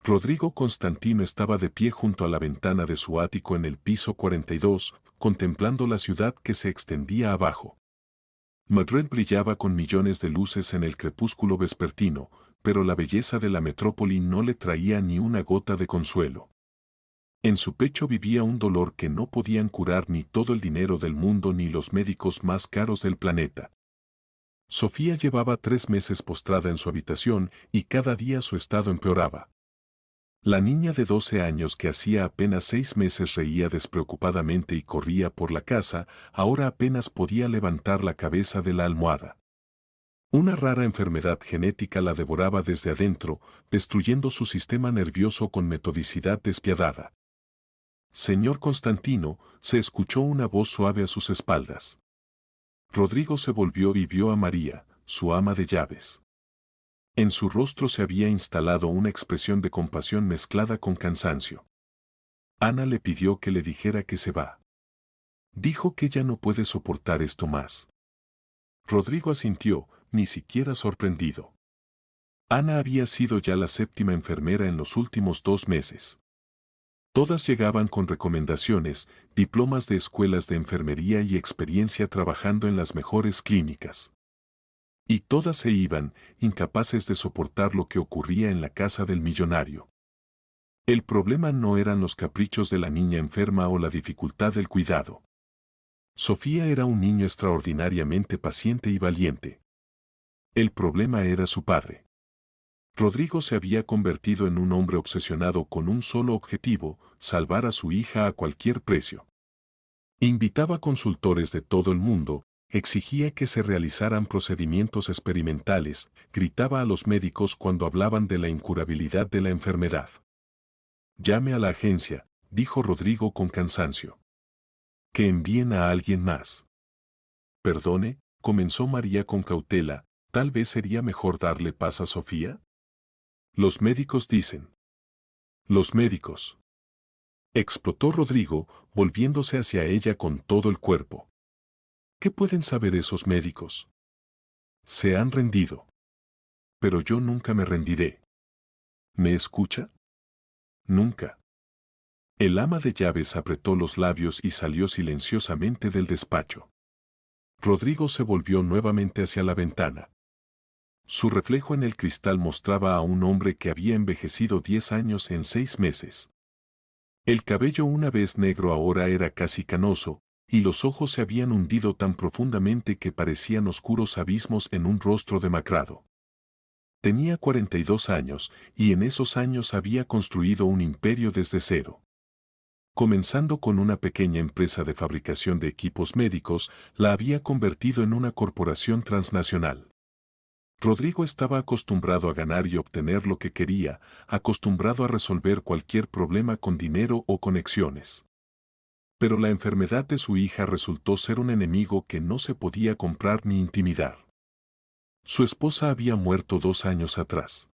Rodrigo Constantino estaba de pie junto a la ventana de su ático en el piso 42, contemplando la ciudad que se extendía abajo. Madrid brillaba con millones de luces en el crepúsculo vespertino, pero la belleza de la metrópoli no le traía ni una gota de consuelo. En su pecho vivía un dolor que no podían curar ni todo el dinero del mundo ni los médicos más caros del planeta. Sofía llevaba 3 meses postrada en su habitación y cada día su estado empeoraba. La niña de 12 años que hacía apenas 6 meses reía despreocupadamente y corría por la casa, ahora apenas podía levantar la cabeza de la almohada. Una rara enfermedad genética la devoraba desde adentro, destruyendo su sistema nervioso con metodicidad despiadada. Señor Constantino, se escuchó una voz suave a sus espaldas. Rodrigo se volvió y vio a María, su ama de llaves. En su rostro se había instalado una expresión de compasión mezclada con cansancio. Ana le pidió que le dijera que se va. Dijo que ya no puede soportar esto más. Rodrigo asintió, ni siquiera sorprendido. Ana había sido ya la 7ª enfermera en los últimos 2 meses. Todas llegaban con recomendaciones, diplomas de escuelas de enfermería y experiencia trabajando en las mejores clínicas. Y todas se iban, incapaces de soportar lo que ocurría en la casa del millonario. El problema no eran los caprichos de la niña enferma o la dificultad del cuidado. Sofía era un niño extraordinariamente paciente y valiente. El problema era su padre. Rodrigo se había convertido en un hombre obsesionado con un solo objetivo, salvar a su hija a cualquier precio. Invitaba consultores de todo el mundo, exigía que se realizaran procedimientos experimentales, gritaba a los médicos cuando hablaban de la incurabilidad de la enfermedad. Llame a la agencia, dijo Rodrigo con cansancio. Que envíen a alguien más. Perdone, comenzó María con cautela, tal vez sería mejor darle paz a Sofía. Los médicos dicen. Los médicos. Explotó Rodrigo, volviéndose hacia ella con todo el cuerpo. ¿Qué pueden saber esos médicos? Se han rendido. Pero yo nunca me rendiré. ¿Me escucha? Nunca. El ama de llaves apretó los labios y salió silenciosamente del despacho. Rodrigo se volvió nuevamente hacia la ventana. Su reflejo en el cristal mostraba a un hombre que había envejecido 10 años en 6 meses. El cabello una vez negro ahora era casi canoso, y los ojos se habían hundido tan profundamente que parecían oscuros abismos en un rostro demacrado. Tenía 42 años, y en esos años había construido un imperio desde cero. Comenzando con una pequeña empresa de fabricación de equipos médicos, la había convertido en una corporación transnacional. Rodrigo estaba acostumbrado a ganar y obtener lo que quería, acostumbrado a resolver cualquier problema con dinero o conexiones. Pero la enfermedad de su hija resultó ser un enemigo que no se podía comprar ni intimidar. Su esposa había muerto 2 años atrás.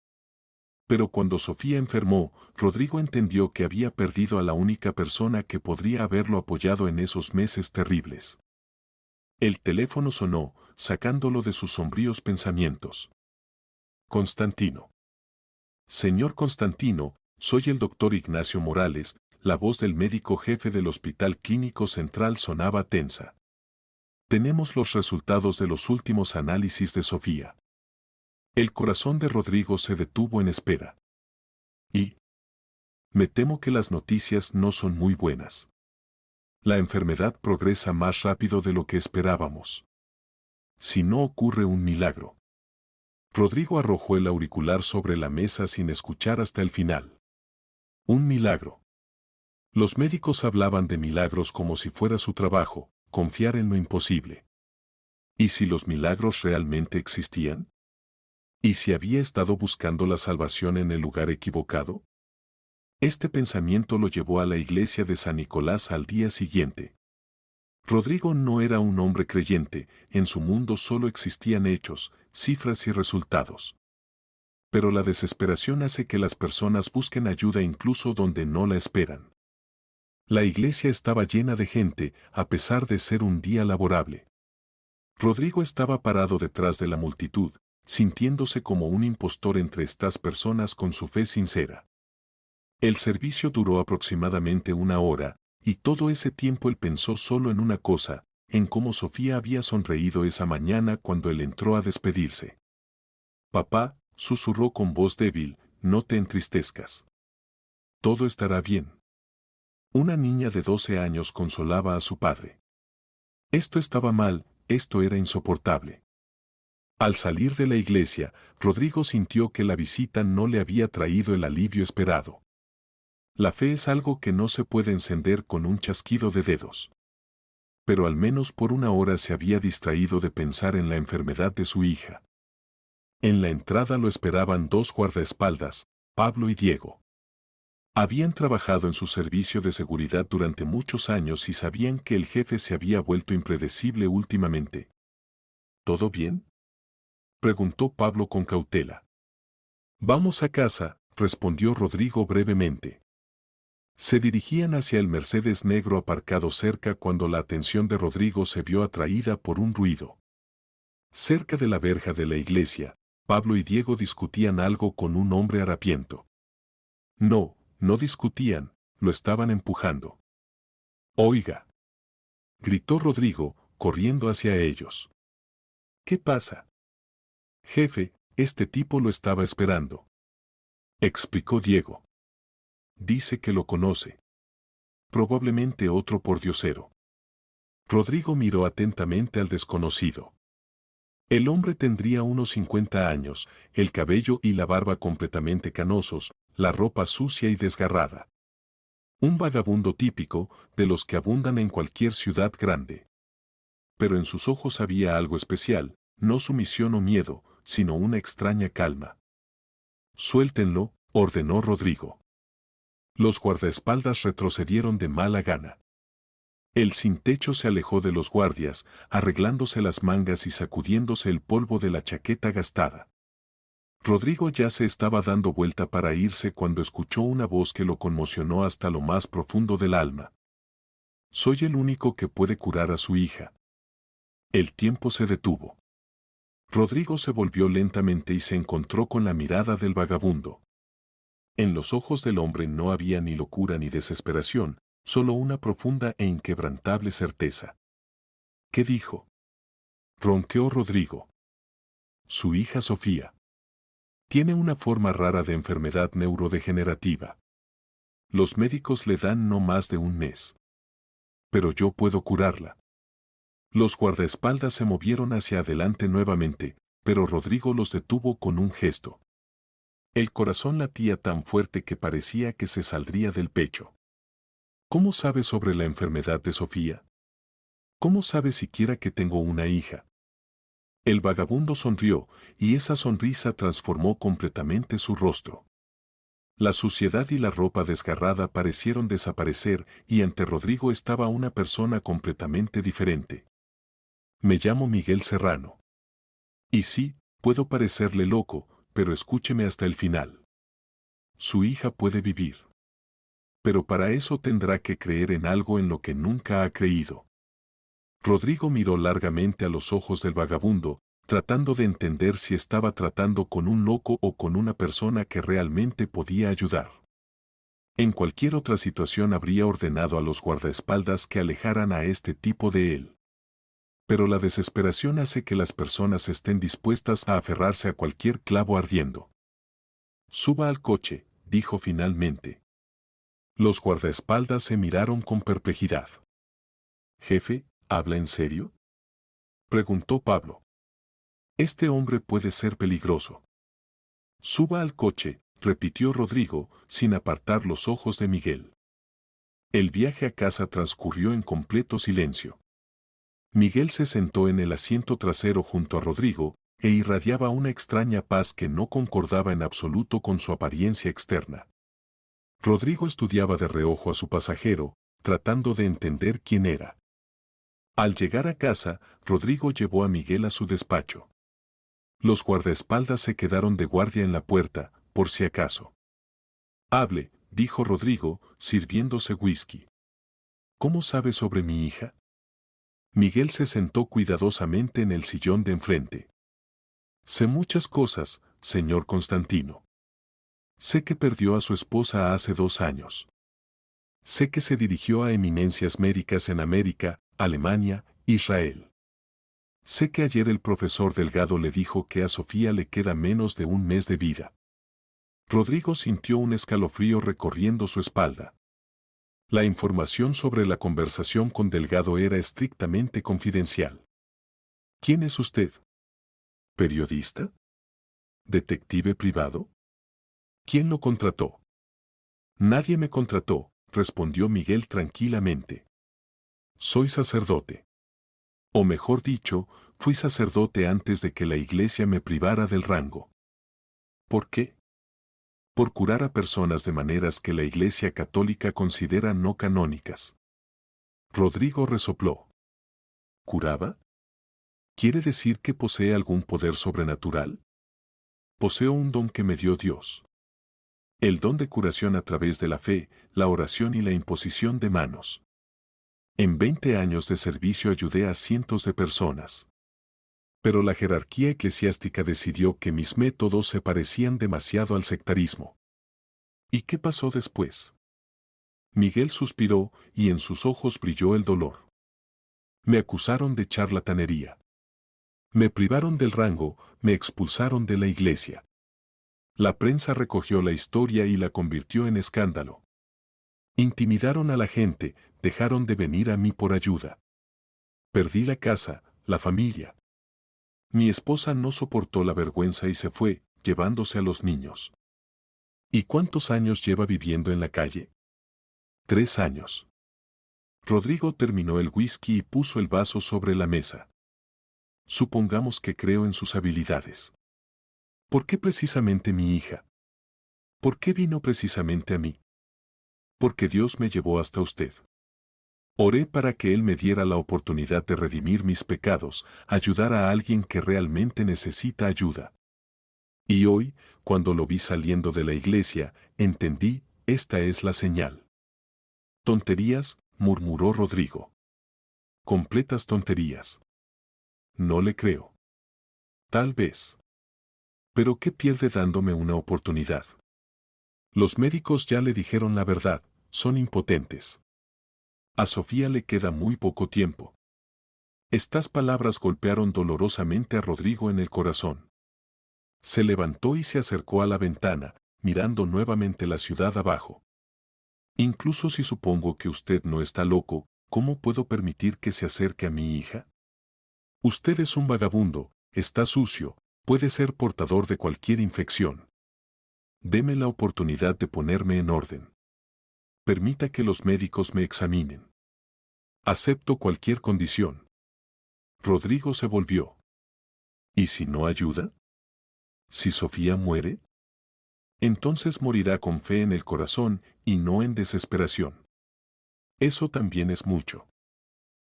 Pero cuando Sofía enfermó, Rodrigo entendió que había perdido a la única persona que podría haberlo apoyado en esos meses terribles. El teléfono sonó, sacándolo de sus sombríos pensamientos. Constantino. Señor Constantino, soy el doctor Ignacio Morales, la voz del médico jefe del Hospital Clínico Central sonaba tensa. Tenemos los resultados de los últimos análisis de Sofía. El corazón de Rodrigo se detuvo en espera. Y me temo que las noticias no son muy buenas. La enfermedad progresa más rápido de lo que esperábamos. Si no ocurre un milagro. Rodrigo arrojó el auricular sobre la mesa sin escuchar hasta el final. Un milagro. Los médicos hablaban de milagros como si fuera su trabajo, confiar en lo imposible. ¿Y si los milagros realmente existían? ¿Y si había estado buscando la salvación en el lugar equivocado? Este pensamiento lo llevó a la iglesia de San Nicolás al día siguiente. Rodrigo no era un hombre creyente, en su mundo solo existían hechos, cifras y resultados. Pero la desesperación hace que las personas busquen ayuda incluso donde no la esperan. La iglesia estaba llena de gente, a pesar de ser un día laborable. Rodrigo estaba parado detrás de la multitud, sintiéndose como un impostor entre estas personas con su fe sincera. El servicio duró aproximadamente 1 hora, y todo ese tiempo él pensó solo en una cosa, en cómo Sofía había sonreído esa mañana cuando él entró a despedirse. Papá, susurró con voz débil, no te entristezcas. Todo estará bien. Una niña de 12 años consolaba a su padre. Esto estaba mal, esto era insoportable. Al salir de la iglesia, Rodrigo sintió que la visita no le había traído el alivio esperado. La fe es algo que no se puede encender con un chasquido de dedos. Pero al menos por 1 hora se había distraído de pensar en la enfermedad de su hija. En la entrada lo esperaban 2 guardaespaldas, Pablo y Diego. Habían trabajado en su servicio de seguridad durante muchos años y sabían que el jefe se había vuelto impredecible últimamente. ¿Todo bien?, preguntó Pablo con cautela. Vamos a casa, respondió Rodrigo brevemente. Se dirigían hacia el Mercedes negro aparcado cerca cuando la atención de Rodrigo se vio atraída por un ruido. Cerca de la verja de la iglesia, Pablo y Diego discutían algo con un hombre harapiento. No, no discutían, lo estaban empujando. Oiga, gritó Rodrigo, corriendo hacia ellos. ¿Qué pasa? Jefe, este tipo lo estaba esperando, explicó Diego. Dice que lo conoce. Probablemente otro pordiosero. Rodrigo miró atentamente al desconocido. El hombre tendría unos 50 años, el cabello y la barba completamente canosos, la ropa sucia y desgarrada. Un vagabundo típico, de los que abundan en cualquier ciudad grande. Pero en sus ojos había algo especial, no sumisión o miedo, sino una extraña calma. Suéltenlo, ordenó Rodrigo. Los guardaespaldas retrocedieron de mala gana. El sin techo se alejó de los guardias, arreglándose las mangas y sacudiéndose el polvo de la chaqueta gastada. Rodrigo ya se estaba dando vuelta para irse cuando escuchó una voz que lo conmocionó hasta lo más profundo del alma. Soy el único que puede curar a su hija. El tiempo se detuvo. Rodrigo se volvió lentamente y se encontró con la mirada del vagabundo. En los ojos del hombre no había ni locura ni desesperación, solo una profunda e inquebrantable certeza. ¿Qué dijo? Ronqueó Rodrigo. Su hija Sofía. Tiene una forma rara de enfermedad neurodegenerativa. Los médicos le dan no más de 1 mes. Pero yo puedo curarla. Los guardaespaldas se movieron hacia adelante nuevamente, pero Rodrigo los detuvo con un gesto. El corazón latía tan fuerte que parecía que se saldría del pecho. ¿Cómo sabe sobre la enfermedad de Sofía? ¿Cómo sabe siquiera que tengo una hija? El vagabundo sonrió, y esa sonrisa transformó completamente su rostro. La suciedad y la ropa desgarrada parecieron desaparecer, y ante Rodrigo estaba una persona completamente diferente. Me llamo Miguel Serrano. Y sí, puedo parecerle loco, pero escúcheme hasta el final. Su hija puede vivir. Pero para eso tendrá que creer en algo en lo que nunca ha creído. Rodrigo miró largamente a los ojos del vagabundo, tratando de entender si estaba tratando con un loco o con una persona que realmente podía ayudar. En cualquier otra situación habría ordenado a los guardaespaldas que alejaran a este tipo de él. Pero la desesperación hace que las personas estén dispuestas a aferrarse a cualquier clavo ardiendo. Suba al coche, dijo finalmente. Los guardaespaldas se miraron con perplejidad. Jefe, ¿habla en serio?, preguntó Pablo. Este hombre puede ser peligroso. Suba al coche, repitió Rodrigo, sin apartar los ojos de Miguel. El viaje a casa transcurrió en completo silencio. Miguel se sentó en el asiento trasero junto a Rodrigo, e irradiaba una extraña paz que no concordaba en absoluto con su apariencia externa. Rodrigo estudiaba de reojo a su pasajero, tratando de entender quién era. Al llegar a casa, Rodrigo llevó a Miguel a su despacho. Los guardaespaldas se quedaron de guardia en la puerta, por si acaso. Hable, dijo Rodrigo, sirviéndose whisky. ¿Cómo sabe sobre mi hija? Miguel se sentó cuidadosamente en el sillón de enfrente. Sé muchas cosas, señor Constantino. Sé que perdió a su esposa hace 2 años. Sé que se dirigió a eminencias médicas en América, Alemania, Israel. Sé que ayer el profesor Delgado le dijo que a Sofía le queda menos de un mes de vida. Rodrigo sintió un escalofrío recorriendo su espalda. La información sobre la conversación con Delgado era estrictamente confidencial. ¿Quién es usted? ¿Periodista? ¿Detective privado? ¿Quién lo contrató? Nadie me contrató, respondió Miguel tranquilamente. Soy sacerdote. O mejor dicho, fui sacerdote antes de que la iglesia me privara del rango. ¿Por qué? Por curar a personas de maneras que la iglesia católica considera no canónicas. Rodrigo resopló. ¿Curaba? ¿Quiere decir que posee algún poder sobrenatural? Poseo un don que me dio Dios. El don de curación a través de la fe, la oración y la imposición de manos. En 20 años de servicio ayudé a cientos de personas. Pero la jerarquía eclesiástica decidió que mis métodos se parecían demasiado al sectarismo. ¿Y qué pasó después? Miguel suspiró y en sus ojos brilló el dolor. Me acusaron de charlatanería. Me privaron del rango, me expulsaron de la iglesia. La prensa recogió la historia y la convirtió en escándalo. Intimidaron a la gente, dejaron de venir a mí por ayuda. Perdí la casa, la familia. Mi esposa no soportó la vergüenza y se fue, llevándose a los niños. ¿Y cuántos años lleva viviendo en la calle? 3 años. Rodrigo terminó el whisky y puso el vaso sobre la mesa. Supongamos que creo en sus habilidades. ¿Por qué precisamente mi hija? ¿Por qué vino precisamente a mí? Porque Dios me llevó hasta usted. Oré para que Él me diera la oportunidad de redimir mis pecados, ayudar a alguien que realmente necesita ayuda. Y hoy, cuando lo vi saliendo de la iglesia, entendí, esta es la señal. Tonterías, murmuró Rodrigo. Completas tonterías. No le creo. Tal vez. Pero ¿qué pierde dándome una oportunidad? Los médicos ya le dijeron la verdad, son impotentes. A Sofía le queda muy poco tiempo. Estas palabras golpearon dolorosamente a Rodrigo en el corazón. Se levantó y se acercó a la ventana, mirando nuevamente la ciudad abajo. Incluso si supongo que usted no está loco, ¿cómo puedo permitir que se acerque a mi hija? Usted es un vagabundo, está sucio, puede ser portador de cualquier infección. Deme la oportunidad de ponerme en orden. Permita que los médicos me examinen. Acepto cualquier condición. Rodrigo se volvió. ¿Y si no ayuda? ¿Si Sofía muere? Entonces morirá con fe en el corazón y no en desesperación. Eso también es mucho.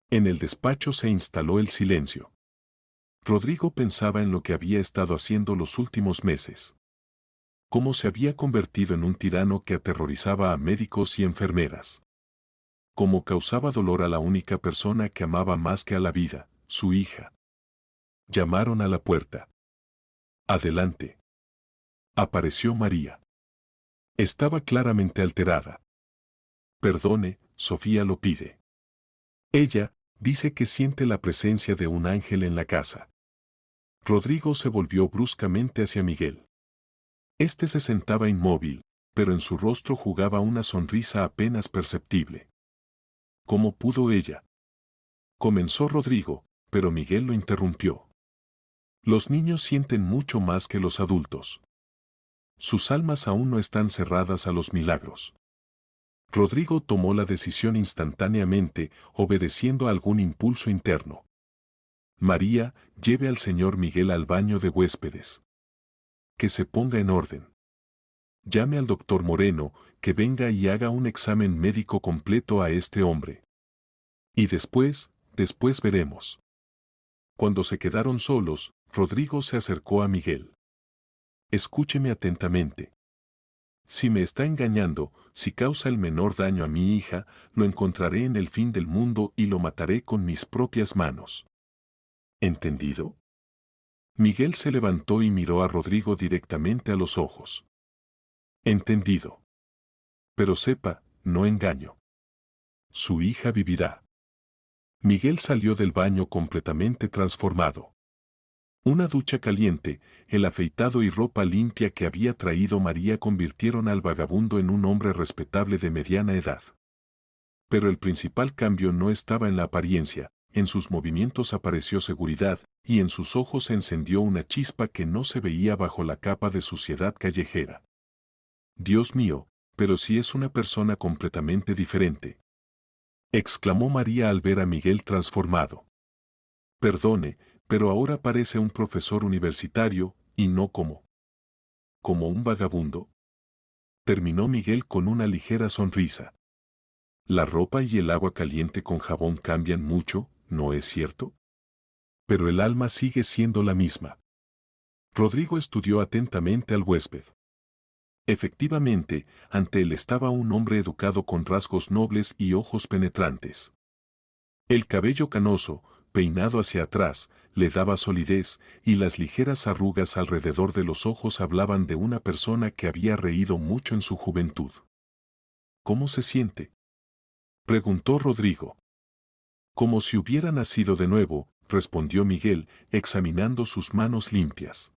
En el despacho se instaló el silencio. Rodrigo pensaba en lo que había estado haciendo los últimos meses. Cómo se había convertido en un tirano que aterrorizaba a médicos y enfermeras. Cómo causaba dolor a la única persona que amaba más que a la vida, su hija. Llamaron a la puerta. Adelante. Apareció María. Estaba claramente alterada. Perdone, Sofía lo pide. Ella dice que siente la presencia de un ángel en la casa. Rodrigo se volvió bruscamente hacia Miguel. Este se sentaba inmóvil, pero en su rostro jugaba una sonrisa apenas perceptible. ¿Cómo pudo ella? Comenzó Rodrigo, pero Miguel lo interrumpió. Los niños sienten mucho más que los adultos. Sus almas aún no están cerradas a los milagros. Rodrigo tomó la decisión instantáneamente, obedeciendo a algún impulso interno. María, lleve al señor Miguel al baño de huéspedes. Que se ponga en orden. Llame al doctor Moreno, que venga y haga un examen médico completo a este hombre. Y después veremos. Cuando se quedaron solos, Rodrigo se acercó a Miguel. Escúcheme atentamente. Si me está engañando, si causa el menor daño a mi hija, lo encontraré en el fin del mundo y lo mataré con mis propias manos. ¿Entendido? Miguel se levantó y miró a Rodrigo directamente a los ojos. Entendido. Pero sepa, no engaño. Su hija vivirá. Miguel salió del baño completamente transformado. Una ducha caliente, el afeitado y ropa limpia que había traído María convirtieron al vagabundo en un hombre respetable de mediana edad. Pero el principal cambio no estaba en la apariencia, en sus movimientos apareció seguridad, y en sus ojos se encendió una chispa que no se veía bajo la capa de suciedad callejera. Dios mío, pero si es una persona completamente diferente, exclamó María al ver a Miguel transformado. Perdone, pero ahora parece un profesor universitario, y no como un vagabundo. Terminó Miguel con una ligera sonrisa. La ropa y el agua caliente con jabón cambian mucho, ¿no es cierto? Pero el alma sigue siendo la misma. Rodrigo estudió atentamente al huésped. Efectivamente, ante él estaba un hombre educado con rasgos nobles y ojos penetrantes. El cabello canoso, peinado hacia atrás, le daba solidez, y las ligeras arrugas alrededor de los ojos hablaban de una persona que había reído mucho en su juventud. ¿Cómo se siente?, preguntó Rodrigo. Como si hubiera nacido de nuevo, respondió Miguel, examinando sus manos limpias.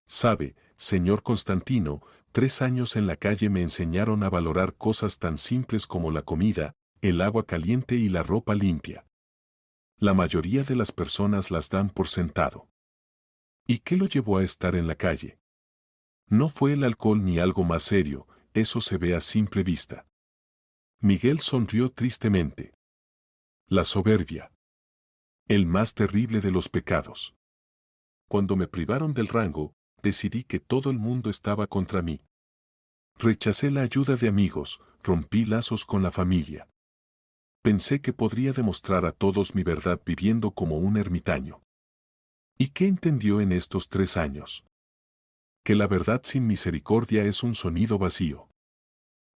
Sabe, señor Constantino, 3 años en la calle me enseñaron a valorar cosas tan simples como la comida, el agua caliente y la ropa limpia. La mayoría de las personas las dan por sentado. ¿Y qué lo llevó a estar en la calle? No fue el alcohol ni algo más serio, eso se ve a simple vista. Miguel sonrió tristemente. La soberbia. El más terrible de los pecados. Cuando me privaron del rango, decidí que todo el mundo estaba contra mí. Rechacé la ayuda de amigos, rompí lazos con la familia. Pensé que podría demostrar a todos mi verdad viviendo como un ermitaño. ¿Y qué entendió en estos 3 años? Que la verdad sin misericordia es un sonido vacío.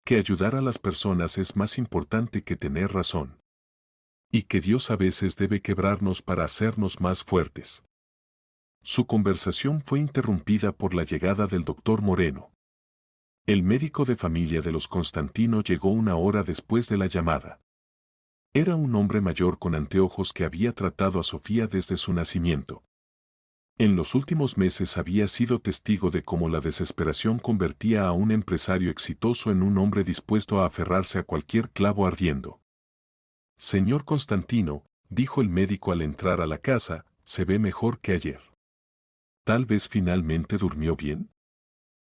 Que ayudar a las personas es más importante que tener razón. Y que Dios a veces debe quebrarnos para hacernos más fuertes. Su conversación fue interrumpida por la llegada del doctor Moreno. El médico de familia de los Constantino llegó 1 hora después de la llamada. Era un hombre mayor con anteojos que había tratado a Sofía desde su nacimiento. En los últimos meses había sido testigo de cómo la desesperación convertía a un empresario exitoso en un hombre dispuesto a aferrarse a cualquier clavo ardiendo. Señor Constantino, dijo el médico al entrar a la casa, se ve mejor que ayer. ¿Tal vez finalmente durmió bien?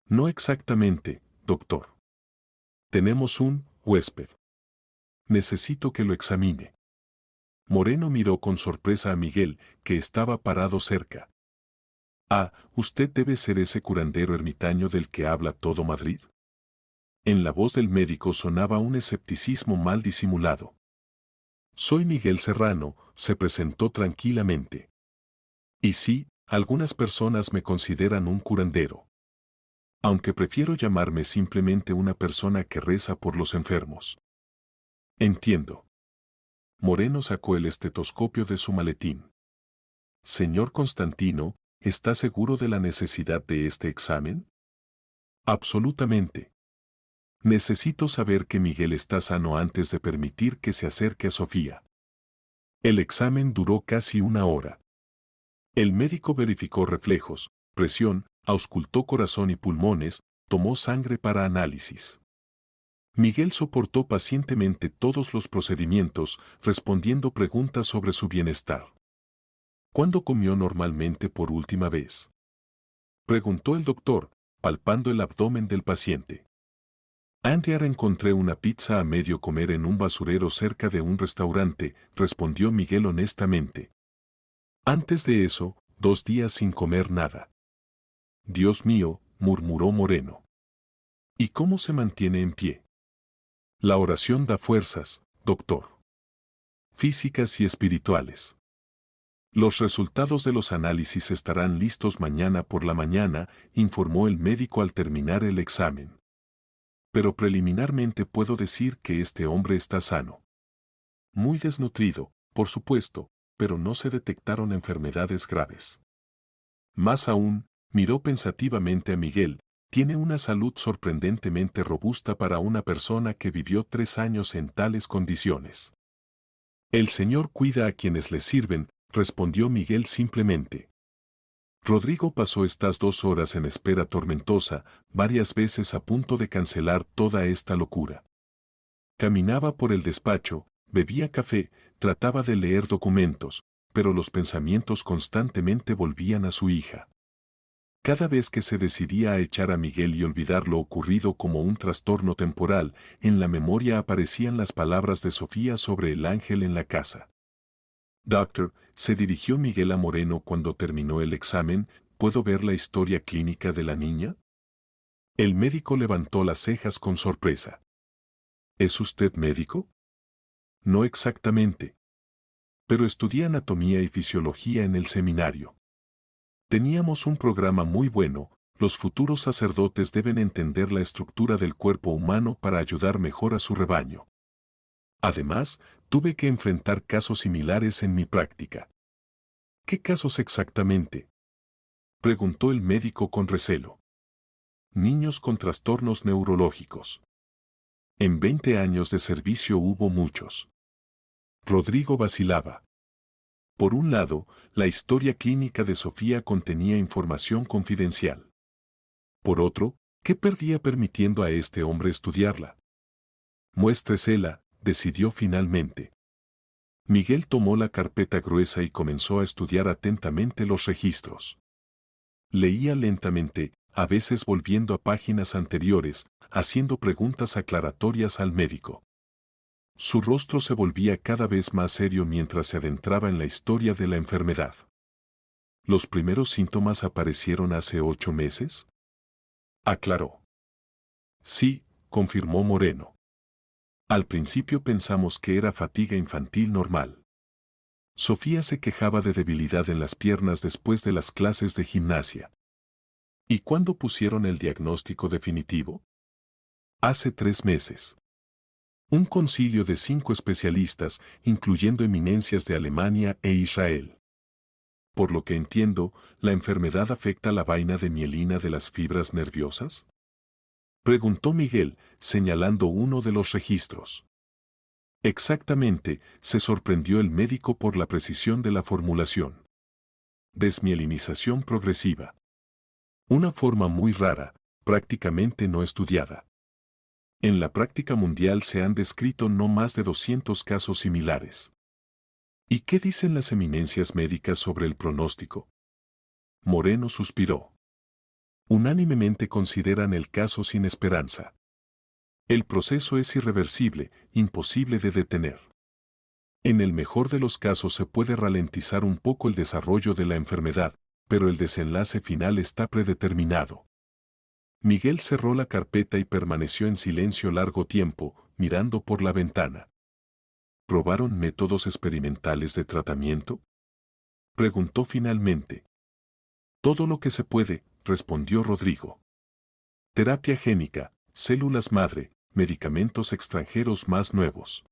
No exactamente, doctor. Tenemos un huésped. Necesito que lo examine. Moreno miró con sorpresa a Miguel, que estaba parado cerca. Ah, usted debe ser ese curandero ermitaño del que habla todo Madrid. En la voz del médico sonaba un escepticismo mal disimulado. Soy Miguel Serrano, se presentó tranquilamente. Y sí, algunas personas me consideran un curandero. Aunque prefiero llamarme simplemente una persona que reza por los enfermos. Entiendo. Moreno sacó el estetoscopio de su maletín. Señor Constantino, ¿está seguro de la necesidad de este examen? Absolutamente. Necesito saber que Miguel está sano antes de permitir que se acerque a Sofía. El examen duró casi 1 hora. El médico verificó reflejos, presión, auscultó corazón y pulmones, tomó sangre para análisis. Miguel soportó pacientemente todos los procedimientos, respondiendo preguntas sobre su bienestar. ¿Cuándo comió normalmente por última vez?, preguntó el doctor, palpando el abdomen del paciente. Antear encontré una pizza a medio comer en un basurero cerca de un restaurante, respondió Miguel honestamente. Antes de eso, 2 días sin comer nada. Dios mío, murmuró Moreno. ¿Y cómo se mantiene en pie? La oración da fuerzas, doctor. Físicas y espirituales. Los resultados de los análisis estarán listos mañana por la mañana, informó el médico al terminar el examen. Pero preliminarmente puedo decir que este hombre está sano. Muy desnutrido, por supuesto, pero no se detectaron enfermedades graves. Más aún, miró pensativamente a Miguel, tiene una salud sorprendentemente robusta para una persona que vivió 3 años en tales condiciones. El Señor cuida a quienes le sirven, respondió Miguel simplemente. Rodrigo pasó estas 2 horas en espera tormentosa, varias veces a punto de cancelar toda esta locura. Caminaba por el despacho, bebía café, trataba de leer documentos, pero los pensamientos constantemente volvían a su hija. Cada vez que se decidía a echar a Miguel y olvidar lo ocurrido como un trastorno temporal, en la memoria aparecían las palabras de Sofía sobre el ángel en la casa. Doctor, se dirigió Miguel a Moreno cuando terminó el examen, ¿puedo ver la historia clínica de la niña? El médico levantó las cejas con sorpresa. ¿Es usted médico? No exactamente. Pero estudié anatomía y fisiología en el seminario. Teníamos un programa muy bueno, los futuros sacerdotes deben entender la estructura del cuerpo humano para ayudar mejor a su rebaño. Además, tuve que enfrentar casos similares en mi práctica. ¿Qué casos exactamente?, preguntó el médico con recelo. Niños con trastornos neurológicos. En 20 años de servicio hubo muchos. Rodrigo vacilaba. Por un lado, la historia clínica de Sofía contenía información confidencial. Por otro, ¿qué perdía permitiendo a este hombre estudiarla? Muéstresela, decidió finalmente. Miguel tomó la carpeta gruesa y comenzó a estudiar atentamente los registros. Leía lentamente, a veces volviendo a páginas anteriores, haciendo preguntas aclaratorias al médico. Su rostro se volvía cada vez más serio mientras se adentraba en la historia de la enfermedad. ¿Los primeros síntomas aparecieron hace 8 meses? Aclaró. Sí, confirmó Moreno. Al principio pensamos que era fatiga infantil normal. Sofía se quejaba de debilidad en las piernas después de las clases de gimnasia. ¿Y cuándo pusieron el diagnóstico definitivo? Hace 3 meses. Un concilio de 5 especialistas, incluyendo eminencias de Alemania e Israel. Por lo que entiendo, ¿la enfermedad afecta la vaina de mielina de las fibras nerviosas?, preguntó Miguel, señalando uno de los registros. Exactamente, se sorprendió el médico por la precisión de la formulación. Desmielinización progresiva. Una forma muy rara, prácticamente no estudiada. En la práctica mundial se han descrito no más de 200 casos similares. ¿Y qué dicen las eminencias médicas sobre el pronóstico? Moreno suspiró. Unánimemente consideran el caso sin esperanza. El proceso es irreversible, imposible de detener. En el mejor de los casos se puede ralentizar un poco el desarrollo de la enfermedad, pero el desenlace final está predeterminado. Miguel cerró la carpeta y permaneció en silencio largo tiempo, mirando por la ventana. ¿Probaron métodos experimentales de tratamiento?, preguntó finalmente. Todo lo que se puede, respondió Rodrigo. Terapia génica, células madre, medicamentos extranjeros más nuevos.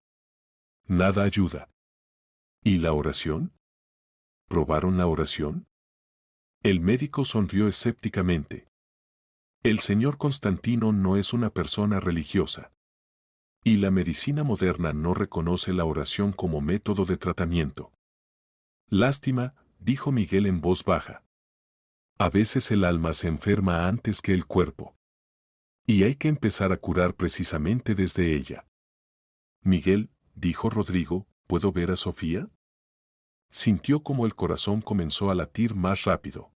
Nada ayuda. ¿Y la oración? ¿Probaron la oración? El médico sonrió escépticamente. El señor Constantino no es una persona religiosa. Y la medicina moderna no reconoce la oración como método de tratamiento. Lástima, dijo Miguel en voz baja. A veces el alma se enferma antes que el cuerpo. Y hay que empezar a curar precisamente desde ella. Miguel, dijo Rodrigo, ¿puedo ver a Sofía? Sintió como el corazón comenzó a latir más rápido.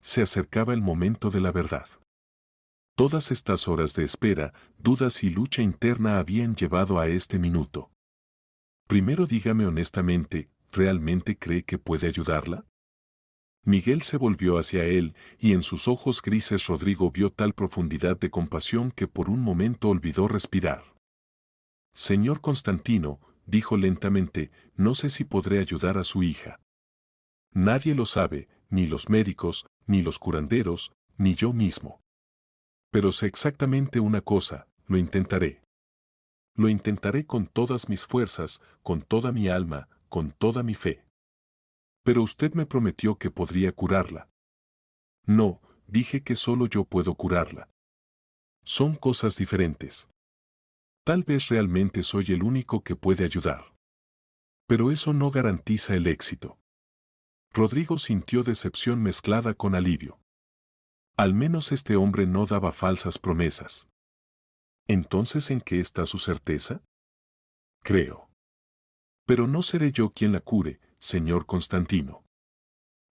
Se acercaba el momento de la verdad. Todas estas horas de espera, dudas y lucha interna habían llevado a este minuto. Primero dígame honestamente, ¿realmente cree que puede ayudarla? Miguel se volvió hacia él, y en sus ojos grises Rodrigo vio tal profundidad de compasión que por un momento olvidó respirar. Señor Constantino, dijo lentamente, no sé si podré ayudar a su hija. Nadie lo sabe, ni los médicos, ni los curanderos, ni yo mismo. Pero sé exactamente una cosa, lo intentaré. Lo intentaré con todas mis fuerzas, con toda mi alma, con toda mi fe. Pero usted me prometió que podría curarla. No, dije que solo yo puedo curarla. Son cosas diferentes. Tal vez realmente soy el único que puede ayudar. Pero eso no garantiza el éxito. Rodrigo sintió decepción mezclada con alivio. Al menos este hombre no daba falsas promesas. ¿Entonces en qué está su certeza? Creo. Pero no seré yo quien la cure, señor Constantino.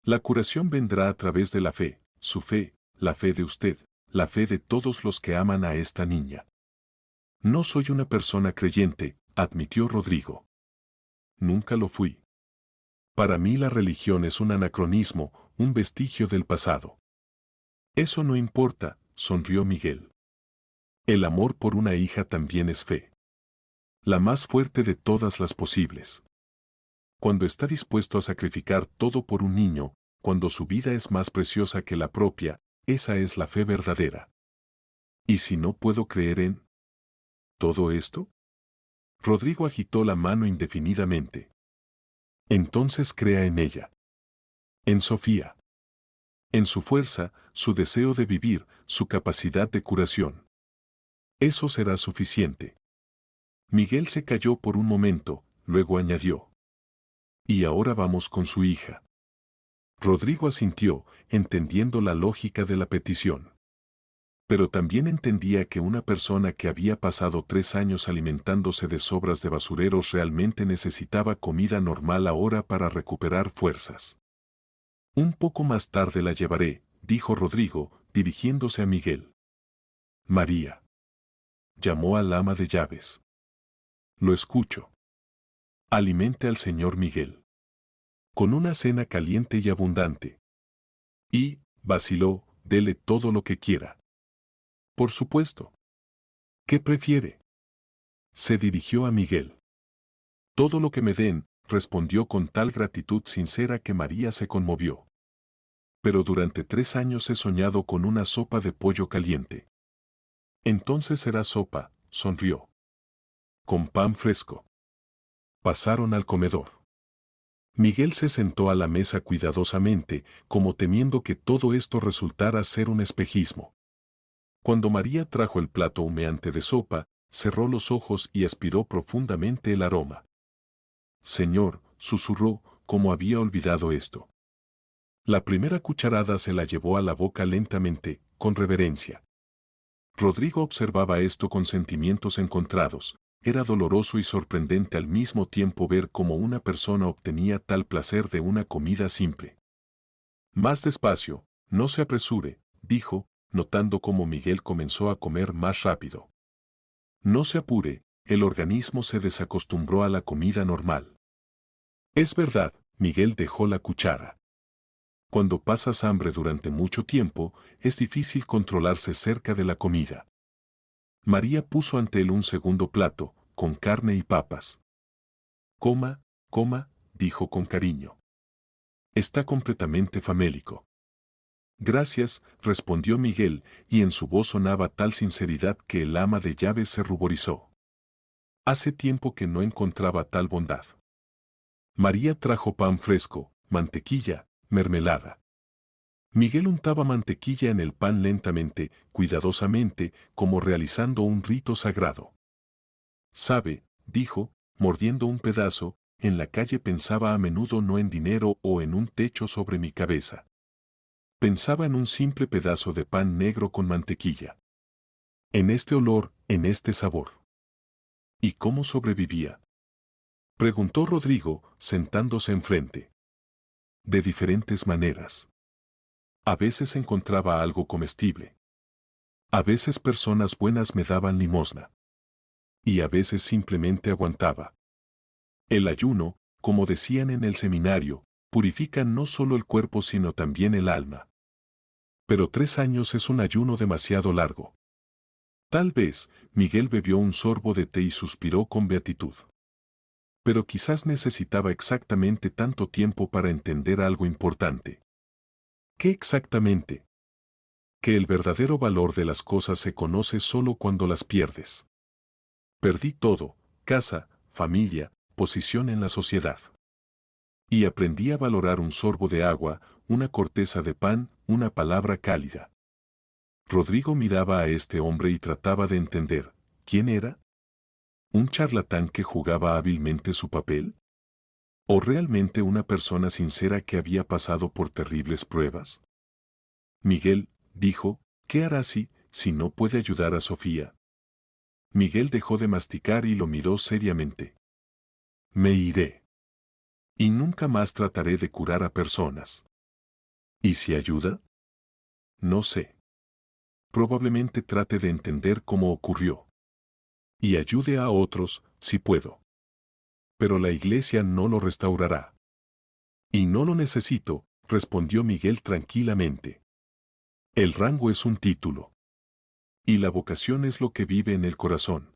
La curación vendrá a través de la fe, su fe, la fe de usted, la fe de todos los que aman a esta niña. No soy una persona creyente, admitió Rodrigo. Nunca lo fui. Para mí la religión es un anacronismo, un vestigio del pasado. Eso no importa, sonrió Miguel. El amor por una hija también es fe. La más fuerte de todas las posibles. Cuando está dispuesto a sacrificar todo por un niño, cuando su vida es más preciosa que la propia, esa es la fe verdadera. ¿Y si no puedo creer en todo esto? Rodrigo agitó la mano indefinidamente. Entonces crea en ella. En Sofía. En su fuerza, su deseo de vivir, su capacidad de curación. Eso será suficiente. Miguel se calló por un momento, luego añadió. Y ahora vamos con su hija. Rodrigo asintió, entendiendo la lógica de la petición. Pero también entendía que una persona que había pasado 3 años alimentándose de sobras de basureros realmente necesitaba comida normal ahora para recuperar fuerzas. Un poco más tarde la llevaré, dijo Rodrigo, dirigiéndose a Miguel. María. Llamó al ama de llaves. Lo escucho. Alimente al señor Miguel. Con una cena caliente y abundante. Y, vaciló, dele todo lo que quiera. Por supuesto. ¿Qué prefiere? Se dirigió a Miguel. Todo lo que me den, respondió con tal gratitud sincera que María se conmovió. Pero durante 3 años he soñado con una sopa de pollo caliente. Entonces será sopa, sonrió. Con pan fresco. Pasaron al comedor. Miguel se sentó a la mesa cuidadosamente, como temiendo que todo esto resultara ser un espejismo. Cuando María trajo el plato humeante de sopa, cerró los ojos y aspiró profundamente el aroma. Señor, susurró, ¿cómo había olvidado esto? La primera cucharada se la llevó a la boca lentamente, con reverencia. Rodrigo observaba esto con sentimientos encontrados. Era doloroso y sorprendente al mismo tiempo ver cómo una persona obtenía tal placer de una comida simple. Más despacio, no se apresure, dijo, notando cómo Miguel comenzó a comer más rápido. No se apure, el organismo se desacostumbró a la comida normal. Es verdad, Miguel dejó la cuchara. Cuando pasas hambre durante mucho tiempo, es difícil controlarse cerca de la comida. María puso ante él un segundo plato, con carne y papas. Coma, coma, dijo con cariño. Está completamente famélico. Gracias, respondió Miguel, y en su voz sonaba tal sinceridad que el ama de llaves se ruborizó. Hace tiempo que no encontraba tal bondad. María trajo pan fresco, mantequilla, mermelada. Miguel untaba mantequilla en el pan lentamente, cuidadosamente, como realizando un rito sagrado. Sabe, dijo, mordiendo un pedazo, en la calle pensaba a menudo no en dinero o en un techo sobre mi cabeza. Pensaba en un simple pedazo de pan negro con mantequilla. En este olor, en este sabor. ¿Y cómo sobrevivía? Preguntó Rodrigo, sentándose enfrente. De diferentes maneras. A veces encontraba algo comestible. A veces personas buenas me daban limosna. Y a veces simplemente aguantaba. El ayuno, como decían en el seminario, purifica no solo el cuerpo sino también el alma. Pero 3 años es un ayuno demasiado largo. Tal vez, Miguel bebió un sorbo de té y suspiró con beatitud. Pero quizás necesitaba exactamente tanto tiempo para entender algo importante. ¿Qué exactamente? Que el verdadero valor de las cosas se conoce solo cuando las pierdes. Perdí todo, casa, familia, posición en la sociedad. Y aprendí a valorar un sorbo de agua, una corteza de pan, una palabra cálida. Rodrigo miraba a este hombre y trataba de entender, ¿quién era? ¿Un charlatán que jugaba hábilmente su papel? ¿O realmente una persona sincera que había pasado por terribles pruebas? Miguel, dijo, ¿qué hará si no puede ayudar a Sofía? Miguel dejó de masticar y lo miró seriamente. Me iré. Y nunca más trataré de curar a personas. ¿Y si ayuda? No sé. Probablemente trate de entender cómo ocurrió. Y ayude a otros, si puedo. Pero la iglesia no lo restaurará. Y no lo necesito, respondió Miguel tranquilamente. El rango es un título. Y la vocación es lo que vive en el corazón.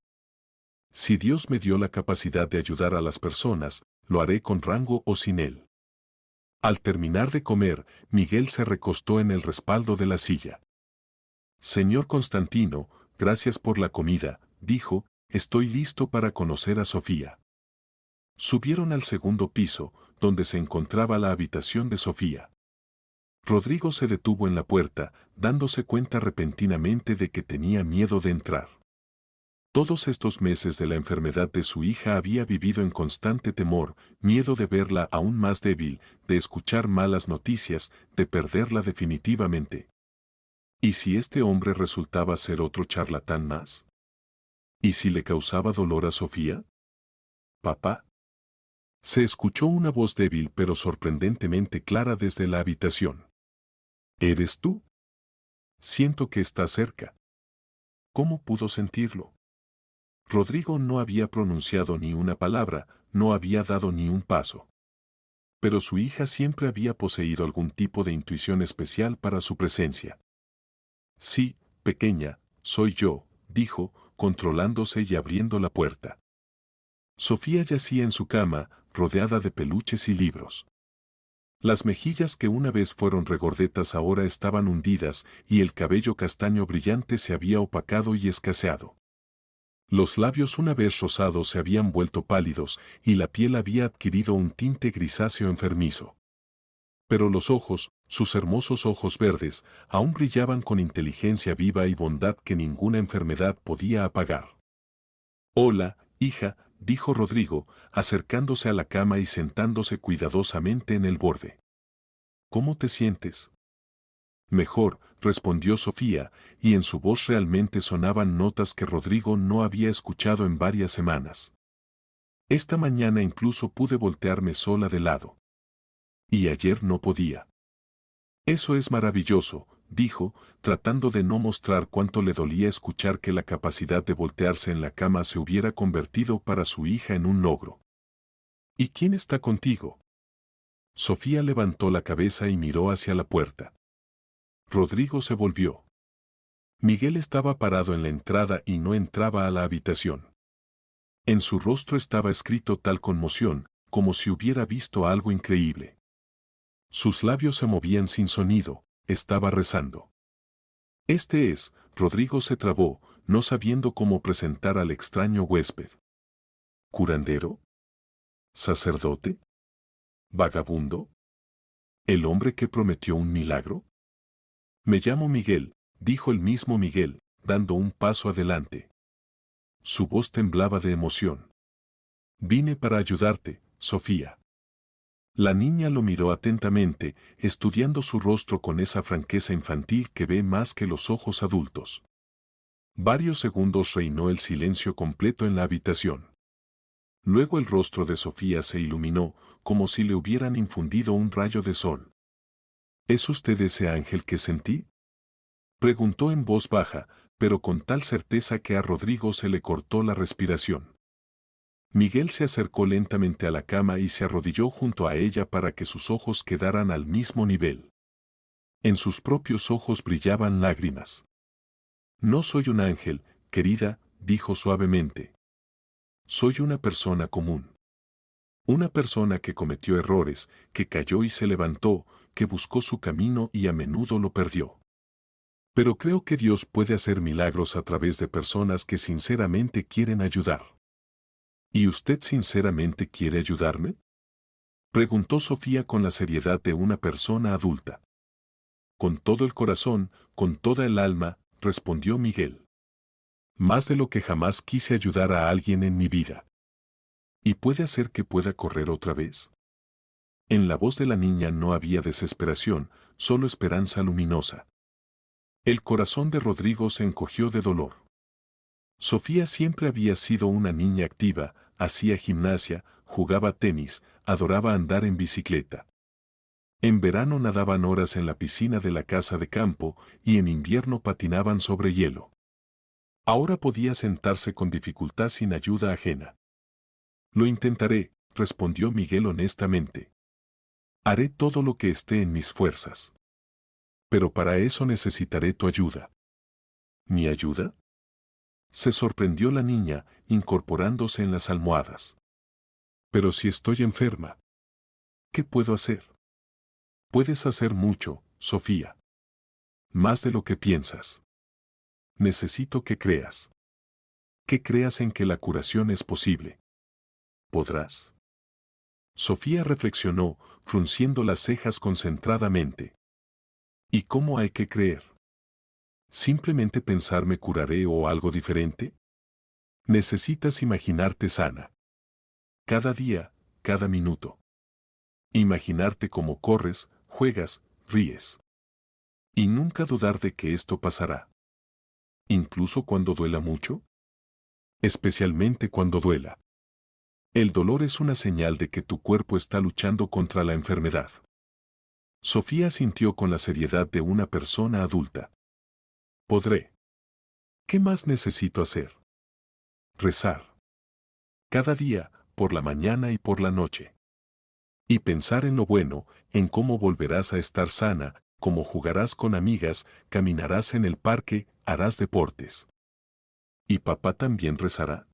Si Dios me dio la capacidad de ayudar a las personas, lo haré con rango o sin él. Al terminar de comer, Miguel se recostó en el respaldo de la silla. Señor Constantino, gracias por la comida, dijo, estoy listo para conocer a Sofía. Subieron al segundo piso, donde se encontraba la habitación de Sofía. Rodrigo se detuvo en la puerta, dándose cuenta repentinamente de que tenía miedo de entrar. Todos estos meses de la enfermedad de su hija había vivido en constante temor, miedo de verla aún más débil, de escuchar malas noticias, de perderla definitivamente. ¿Y si este hombre resultaba ser otro charlatán más? ¿Y si le causaba dolor a Sofía? Papá. Se escuchó una voz débil pero sorprendentemente clara desde la habitación. ¿Eres tú? Siento que estás cerca. ¿Cómo pudo sentirlo? Rodrigo no había pronunciado ni una palabra, no había dado ni un paso. Pero su hija siempre había poseído algún tipo de intuición especial para su presencia. Sí, pequeña, soy yo, dijo, controlándose y abriendo la puerta. Sofía yacía en su cama, rodeada de peluches y libros. Las mejillas que una vez fueron regordetas ahora estaban hundidas y el cabello castaño brillante se había opacado y escaseado. Los labios una vez rosados se habían vuelto pálidos y la piel había adquirido un tinte grisáceo enfermizo. Pero los ojos, sus hermosos ojos verdes, aún brillaban con inteligencia viva y bondad que ninguna enfermedad podía apagar. Hola, hija, dijo Rodrigo, acercándose a la cama y sentándose cuidadosamente en el borde. ¿Cómo te sientes? Mejor, respondió Sofía, y en su voz realmente sonaban notas que Rodrigo no había escuchado en varias semanas. Esta mañana incluso pude voltearme sola de lado. Y ayer no podía. Eso es maravilloso, dijo, tratando de no mostrar cuánto le dolía escuchar que la capacidad de voltearse en la cama se hubiera convertido para su hija en un logro. ¿Y quién está contigo? Sofía levantó la cabeza y miró hacia la puerta. Rodrigo se volvió. Miguel estaba parado en la entrada y no entraba a la habitación. En su rostro estaba escrito tal conmoción, como si hubiera visto algo increíble. Sus labios se movían sin sonido, estaba rezando. Rodrigo se trabó, no sabiendo cómo presentar al extraño huésped. ¿Curandero? ¿Sacerdote? ¿Vagabundo? ¿El hombre que prometió un milagro? Me llamo Miguel, dijo el mismo Miguel, dando un paso adelante. Su voz temblaba de emoción. Vine para ayudarte, Sofía. La niña lo miró atentamente, estudiando su rostro con esa franqueza infantil que ve más que los ojos adultos. Varios segundos reinó el silencio completo en la habitación. Luego el rostro de Sofía se iluminó, como si le hubieran infundido un rayo de sol. ¿Es usted ese ángel que sentí? Preguntó en voz baja, pero con tal certeza que a Rodrigo se le cortó la respiración. Miguel se acercó lentamente a la cama y se arrodilló junto a ella para que sus ojos quedaran al mismo nivel. En sus propios ojos brillaban lágrimas. No soy un ángel, querida, dijo suavemente. Soy una persona común. Una persona que cometió errores, que cayó y se levantó, que buscó su camino y a menudo lo perdió. Pero creo que Dios puede hacer milagros a través de personas que sinceramente quieren ayudar. ¿Y usted sinceramente quiere ayudarme? Preguntó Sofía con la seriedad de una persona adulta. con todo el corazón, con toda el alma, respondió Miguel. Más de lo que jamás quise ayudar a alguien en mi vida. ¿Y puede hacer que pueda correr otra vez? En la voz de la niña no había desesperación, solo esperanza luminosa. El corazón de Rodrigo se encogió de dolor. Sofía siempre había sido una niña activa, hacía gimnasia, jugaba tenis, adoraba andar en bicicleta. En verano nadaban horas en la piscina de la casa de campo y en invierno patinaban sobre hielo. Ahora podía sentarse con dificultad sin ayuda ajena. Lo intentaré, respondió Miguel honestamente. Haré todo lo que esté en mis fuerzas. Pero para eso necesitaré tu ayuda. ¿Mi ayuda? Se sorprendió la niña, incorporándose en las almohadas. Pero si estoy enferma, ¿qué puedo hacer? Puedes hacer mucho, Sofía. Más de lo que piensas. Necesito que creas. Que creas en que la curación es posible. ¿Podrás? Sofía reflexionó, frunciendo las cejas concentradamente. ¿Y cómo hay que creer? ¿Simplemente pensar me curaré o algo diferente? Necesitas imaginarte sana. Cada día, cada minuto. Imaginarte cómo corres, juegas, ríes. Y nunca dudar de que esto pasará. Incluso cuando duela mucho. Especialmente cuando duela. El dolor es una señal de que tu cuerpo está luchando contra la enfermedad. Sofía sintió con la seriedad de una persona adulta. Podré. ¿Qué más necesito hacer? Rezar. Cada día, por la mañana y por la noche. Y pensar en lo bueno, en cómo volverás a estar sana, cómo jugarás con amigas, caminarás en el parque, harás deportes. ¿Y papá también rezará?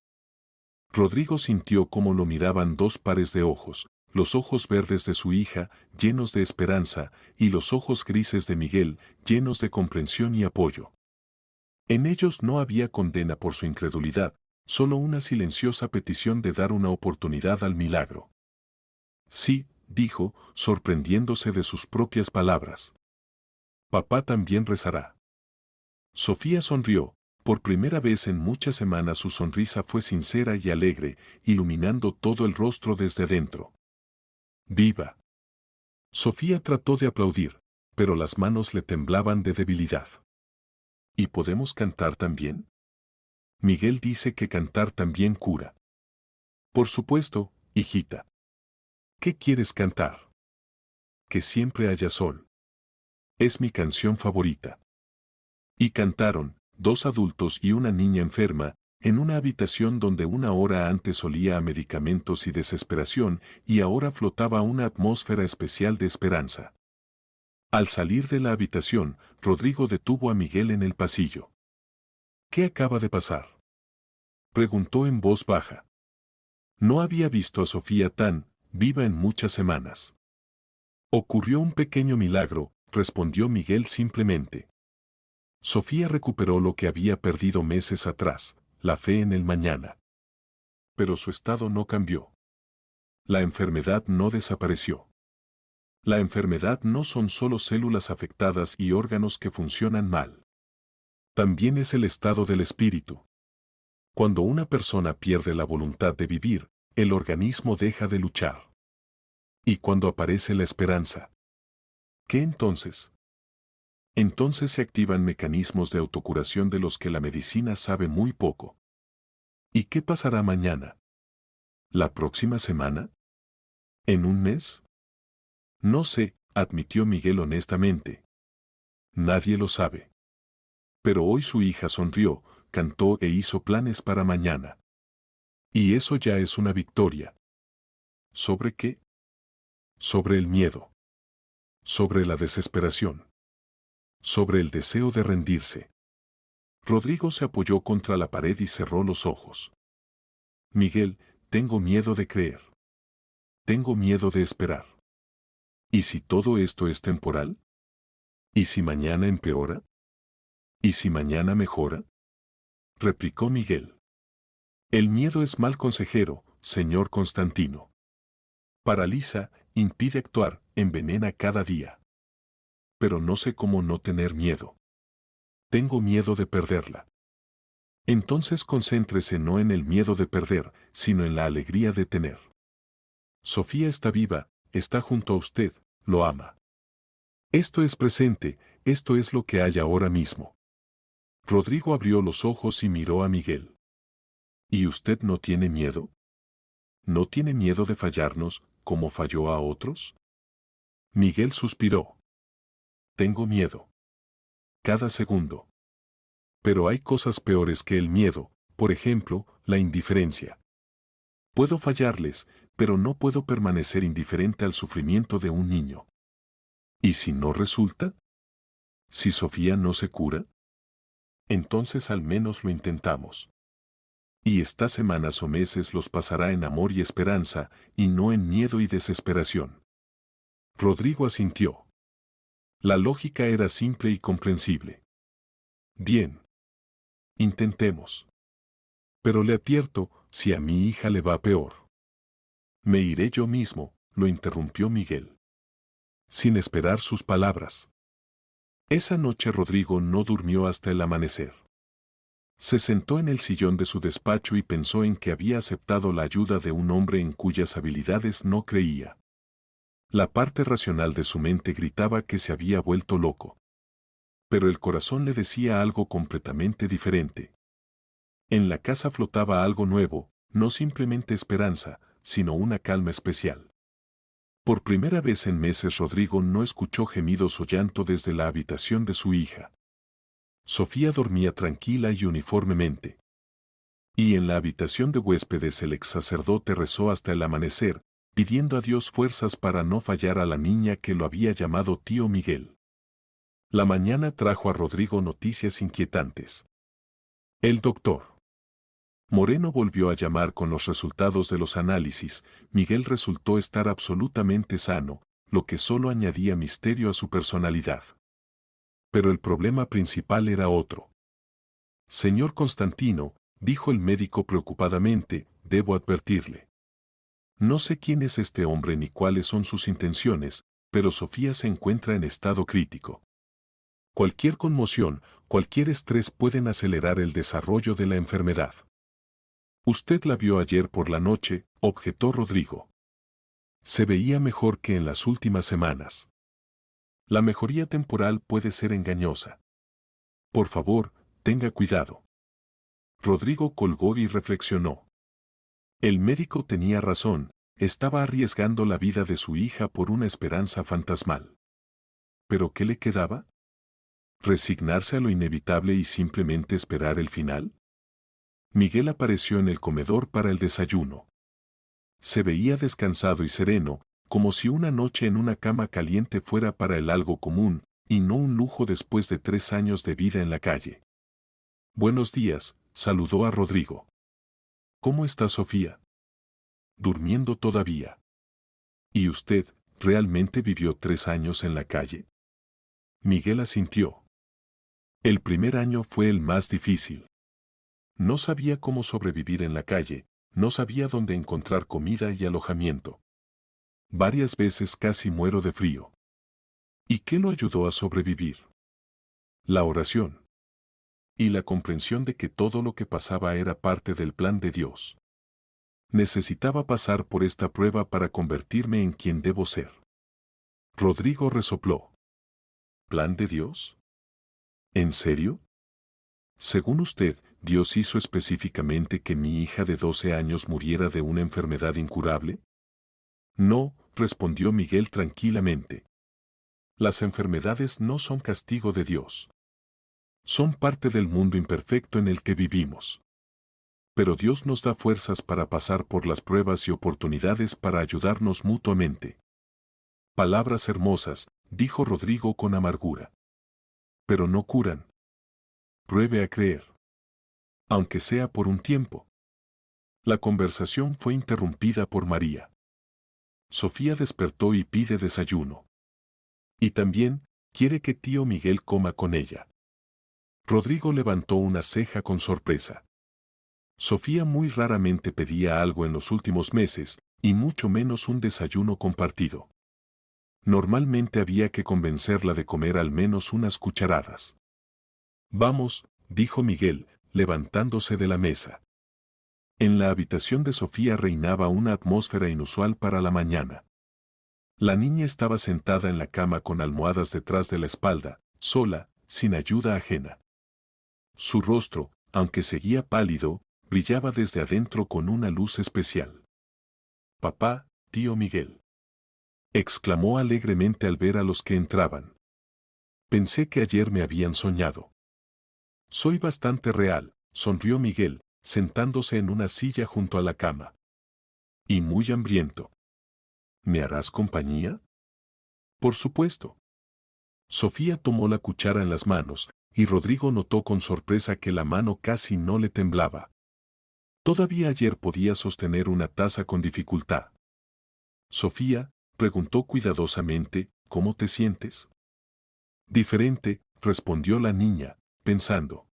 Rodrigo sintió cómo lo miraban dos pares de ojos, los ojos verdes de su hija, llenos de esperanza, y los ojos grises de Miguel, llenos de comprensión y apoyo. En ellos no había condena por su incredulidad, solo una silenciosa petición de dar una oportunidad al milagro. Sí, dijo, sorprendiéndose de sus propias palabras. Papá también rezará. Sofía sonrió. Por primera vez en muchas semanas su sonrisa fue sincera y alegre, iluminando todo el rostro desde adentro. ¡Viva! Sofía trató de aplaudir, pero las manos le temblaban de debilidad. ¿Y podemos cantar también? Miguel dice que cantar también cura. Por supuesto, hijita. ¿Qué quieres cantar? Que siempre haya sol. Es mi canción favorita. Y cantaron, dos adultos y una niña enferma, en una habitación donde una hora antes olía a medicamentos y desesperación, y ahora flotaba una atmósfera especial de esperanza. Al salir de la habitación, Rodrigo detuvo a Miguel en el pasillo. ¿Qué acaba de pasar? Preguntó en voz baja. No había visto a Sofía tan viva en muchas semanas. Ocurrió un pequeño milagro, respondió Miguel simplemente. Sofía recuperó lo que había perdido meses atrás, la fe en el mañana. Pero su estado no cambió. La enfermedad no desapareció. La enfermedad no son solo células afectadas y órganos que funcionan mal. También es el estado del espíritu. Cuando una persona pierde la voluntad de vivir, el organismo deja de luchar. ¿Y cuando aparece la esperanza? ¿Qué entonces? Entonces se activan mecanismos de autocuración de los que la medicina sabe muy poco. ¿Y qué pasará mañana? ¿La próxima semana? ¿En un mes? No sé, admitió Miguel honestamente. Nadie lo sabe. Pero hoy su hija sonrió, cantó e hizo planes para mañana. Y eso ya es una victoria. ¿Sobre qué? Sobre el miedo. Sobre la desesperación. Sobre el deseo de rendirse. Rodrigo se apoyó contra la pared y cerró los ojos. Miguel, tengo miedo de creer. Tengo miedo de esperar. ¿Y si todo esto es temporal? ¿Y si mañana empeora? ¿Y si mañana mejora? Replicó Miguel. El miedo es mal consejero, señor Constantino. Paraliza, impide actuar, envenena cada día. pero no sé cómo no tener miedo. Tengo miedo de perderla. Entonces concéntrese no en el miedo de perder, sino en la alegría de tener. Sofía está viva, está junto a usted, lo ama. Esto es presente, esto es lo que hay ahora mismo. Rodrigo abrió los ojos y miró a Miguel. ¿Y usted no tiene miedo? ¿No tiene miedo de fallarnos, como falló a otros? Miguel suspiró. Tengo miedo. Cada segundo. Pero hay cosas peores que el miedo, por ejemplo, la indiferencia. Puedo fallarles, pero no puedo permanecer indiferente al sufrimiento de un niño. ¿Y si no resulta? ¿Si Sofía no se cura? Entonces al menos lo intentamos. Y estas semanas o meses los pasará en amor y esperanza, y no en miedo y desesperación. Rodrigo asintió. La lógica era simple y comprensible. Bien. Intentemos. Pero le advierto, si a mi hija le va peor. Me iré yo mismo, lo interrumpió Miguel. Sin esperar sus palabras. Esa noche Rodrigo no durmió hasta el amanecer. Se sentó en el sillón de su despacho y pensó en que había aceptado la ayuda de un hombre en cuyas habilidades no creía. La parte racional de su mente gritaba que se había vuelto loco. Pero el corazón le decía algo completamente diferente. En la casa flotaba algo nuevo, no simplemente esperanza, sino una calma especial. Por primera vez en meses Rodrigo no escuchó gemidos o llanto desde la habitación de su hija. Sofía dormía tranquila y uniformemente. Y en la habitación de huéspedes el ex sacerdote rezó hasta el amanecer, pidiendo a Dios fuerzas para no fallar a la niña que lo había llamado tío Miguel. La mañana trajo a Rodrigo noticias inquietantes. El doctor Moreno volvió a llamar con los resultados de los análisis. Miguel resultó estar absolutamente sano, lo que solo añadía misterio a su personalidad. Pero el problema principal era otro. Señor Constantino, dijo el médico preocupadamente, debo advertirle. No sé quién es este hombre ni cuáles son sus intenciones, pero Sofía se encuentra en estado crítico. Cualquier conmoción, cualquier estrés pueden acelerar el desarrollo de la enfermedad. Usted la vio ayer por la noche, objetó Rodrigo. Se veía mejor que en las últimas semanas. La mejoría temporal puede ser engañosa. Por favor, tenga cuidado. Rodrigo colgó y reflexionó. El médico tenía razón, estaba arriesgando la vida de su hija por una esperanza fantasmal. ¿Pero qué le quedaba? ¿Resignarse a lo inevitable y simplemente esperar el final? Miguel apareció en el comedor para el desayuno. Se veía descansado y sereno, como si una noche en una cama caliente fuera para él algo común, y no un lujo después de 3 años de vida en la calle. Buenos días, saludó a Rodrigo. ¿Cómo está Sofía? Durmiendo todavía. ¿Y usted, realmente vivió 3 años en la calle? Miguel asintió. El primer año fue el más difícil. No sabía cómo sobrevivir en la calle, no sabía dónde encontrar comida y alojamiento. Varias veces casi muero de frío. ¿Y qué lo ayudó a sobrevivir? La oración. Y la comprensión de que todo lo que pasaba era parte del plan de Dios. Necesitaba pasar por esta prueba para convertirme en quien debo ser. Rodrigo resopló. ¿Plan de Dios? ¿En serio? Según usted, ¿Dios hizo específicamente que mi hija de 12 años muriera de una enfermedad incurable? No, respondió Miguel tranquilamente. Las enfermedades no son castigo de Dios. Son parte del mundo imperfecto en el que vivimos. Pero Dios nos da fuerzas para pasar por las pruebas y oportunidades para ayudarnos mutuamente. Palabras hermosas, dijo Rodrigo con amargura. Pero no curan. Pruebe a creer. Aunque sea por un tiempo. La conversación fue interrumpida por María. Sofía despertó y pide desayuno. Y también, quiere que tío Miguel coma con ella. Rodrigo levantó una ceja con sorpresa. Sofía muy raramente pedía algo en los últimos meses, y mucho menos un desayuno compartido. Normalmente había que convencerla de comer al menos unas cucharadas. Vamos, dijo Miguel, levantándose de la mesa. En la habitación de Sofía reinaba una atmósfera inusual para la mañana. La niña estaba sentada en la cama con almohadas detrás de la espalda, sola, sin ayuda ajena. Su rostro, aunque seguía pálido, brillaba desde adentro con una luz especial. «Papá, tío Miguel», exclamó alegremente al ver a los que entraban. «Pensé que ayer me habían soñado». «Soy bastante real», sonrió Miguel, sentándose en una silla junto a la cama. «Y muy hambriento. ¿Me harás compañía?» «Por supuesto». Sofía tomó la cuchara en las manos, y Rodrigo notó con sorpresa que la mano casi no le temblaba. Todavía ayer podía sostener una taza con dificultad. «Sofía», preguntó cuidadosamente, «¿cómo te sientes?» «Diferente», respondió la niña, pensando.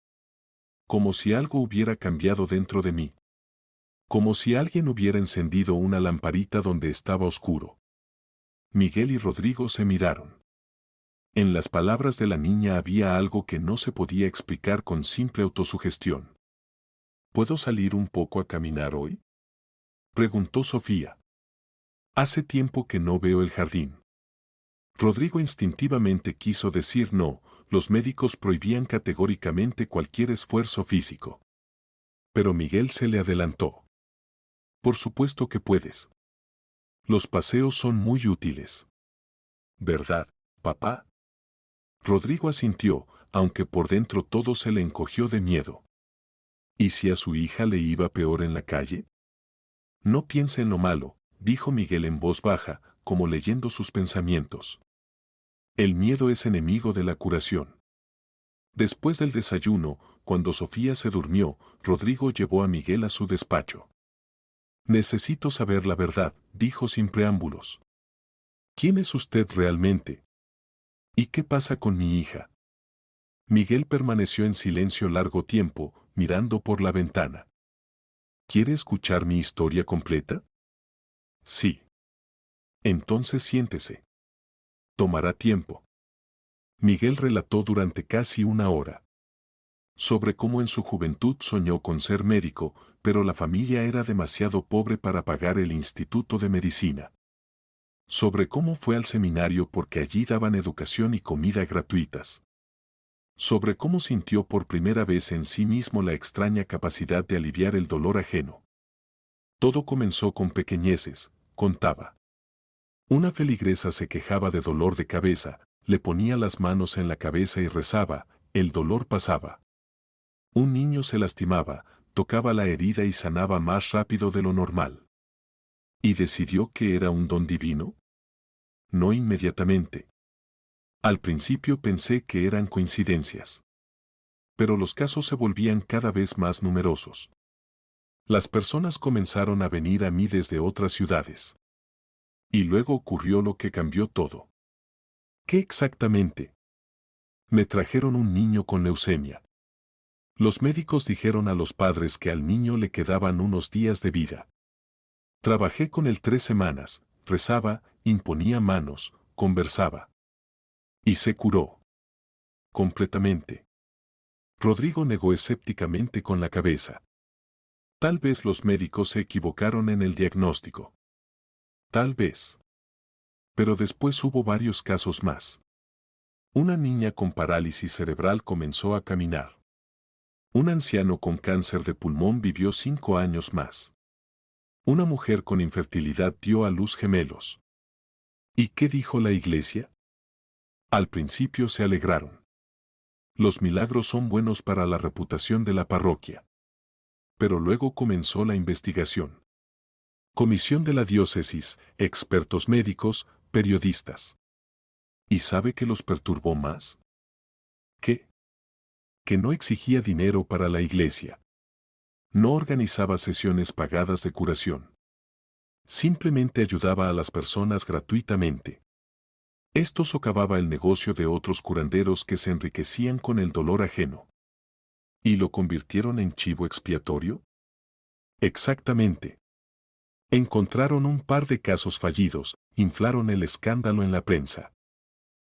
«Como si algo hubiera cambiado dentro de mí. Como si alguien hubiera encendido una lamparita donde estaba oscuro». Miguel y Rodrigo se miraron. En las palabras de la niña había algo que no se podía explicar con simple autosugestión. «¿Puedo salir un poco a caminar hoy?», preguntó Sofía. «Hace tiempo que no veo el jardín». Rodrigo instintivamente quiso decir no, los médicos prohibían categóricamente cualquier esfuerzo físico. Pero Miguel se le adelantó. «Por supuesto que puedes. Los paseos son muy útiles». «¿Verdad, papá?». Rodrigo asintió, aunque por dentro todo se le encogió de miedo. ¿Y si a su hija le iba peor en la calle? «No piense en lo malo», dijo Miguel en voz baja, como leyendo sus pensamientos. «El miedo es enemigo de la curación». Después del desayuno, cuando Sofía se durmió, Rodrigo llevó a Miguel a su despacho. «Necesito saber la verdad», dijo sin preámbulos. «¿Quién es usted realmente? ¿Y qué pasa con mi hija?». Miguel permaneció en silencio largo tiempo, mirando por la ventana. «¿Quiere escuchar mi historia completa?». «Sí». «Entonces siéntese. Tomará tiempo». Miguel relató durante casi una hora. Sobre cómo en su juventud soñó con ser médico, pero la familia era demasiado pobre para pagar el instituto de medicina. Sobre cómo fue al seminario porque allí daban educación y comida gratuitas. Sobre cómo sintió por primera vez en sí mismo la extraña capacidad de aliviar el dolor ajeno. Todo comenzó con pequeñeces, contaba. Una feligresa se quejaba de dolor de cabeza, le ponía las manos en la cabeza y rezaba, el dolor pasaba. Un niño se lastimaba, tocaba la herida y sanaba más rápido de lo normal. ¿Y decidió que era un don divino? No inmediatamente. Al principio pensé que eran coincidencias. Pero los casos se volvían cada vez más numerosos. Las personas comenzaron a venir a mí desde otras ciudades. Y luego ocurrió lo que cambió todo. ¿Qué exactamente? Me trajeron un niño con leucemia. Los médicos dijeron a los padres que al niño le quedaban unos días de vida. Trabajé con él 3 semanas, rezaba, imponía manos, conversaba. Y se curó. Completamente. Rodrigo negó escépticamente con la cabeza. Tal vez los médicos se equivocaron en el diagnóstico. Tal vez. Pero después hubo varios casos más. Una niña con parálisis cerebral comenzó a caminar. Un anciano con cáncer de pulmón vivió 5 años más. Una mujer con infertilidad dio a luz gemelos. ¿Y qué dijo la iglesia? Al principio se alegraron. Los milagros son buenos para la reputación de la parroquia. Pero luego comenzó la investigación. Comisión de la diócesis, expertos médicos, periodistas. ¿Y sabe qué los perturbó más? ¿Qué? Que no exigía dinero para la iglesia. No organizaba sesiones pagadas de curación. Simplemente ayudaba a las personas gratuitamente. Esto socavaba el negocio de otros curanderos que se enriquecían con el dolor ajeno. ¿Y lo convirtieron en chivo expiatorio? Exactamente. Encontraron un par de casos fallidos, inflaron el escándalo en la prensa.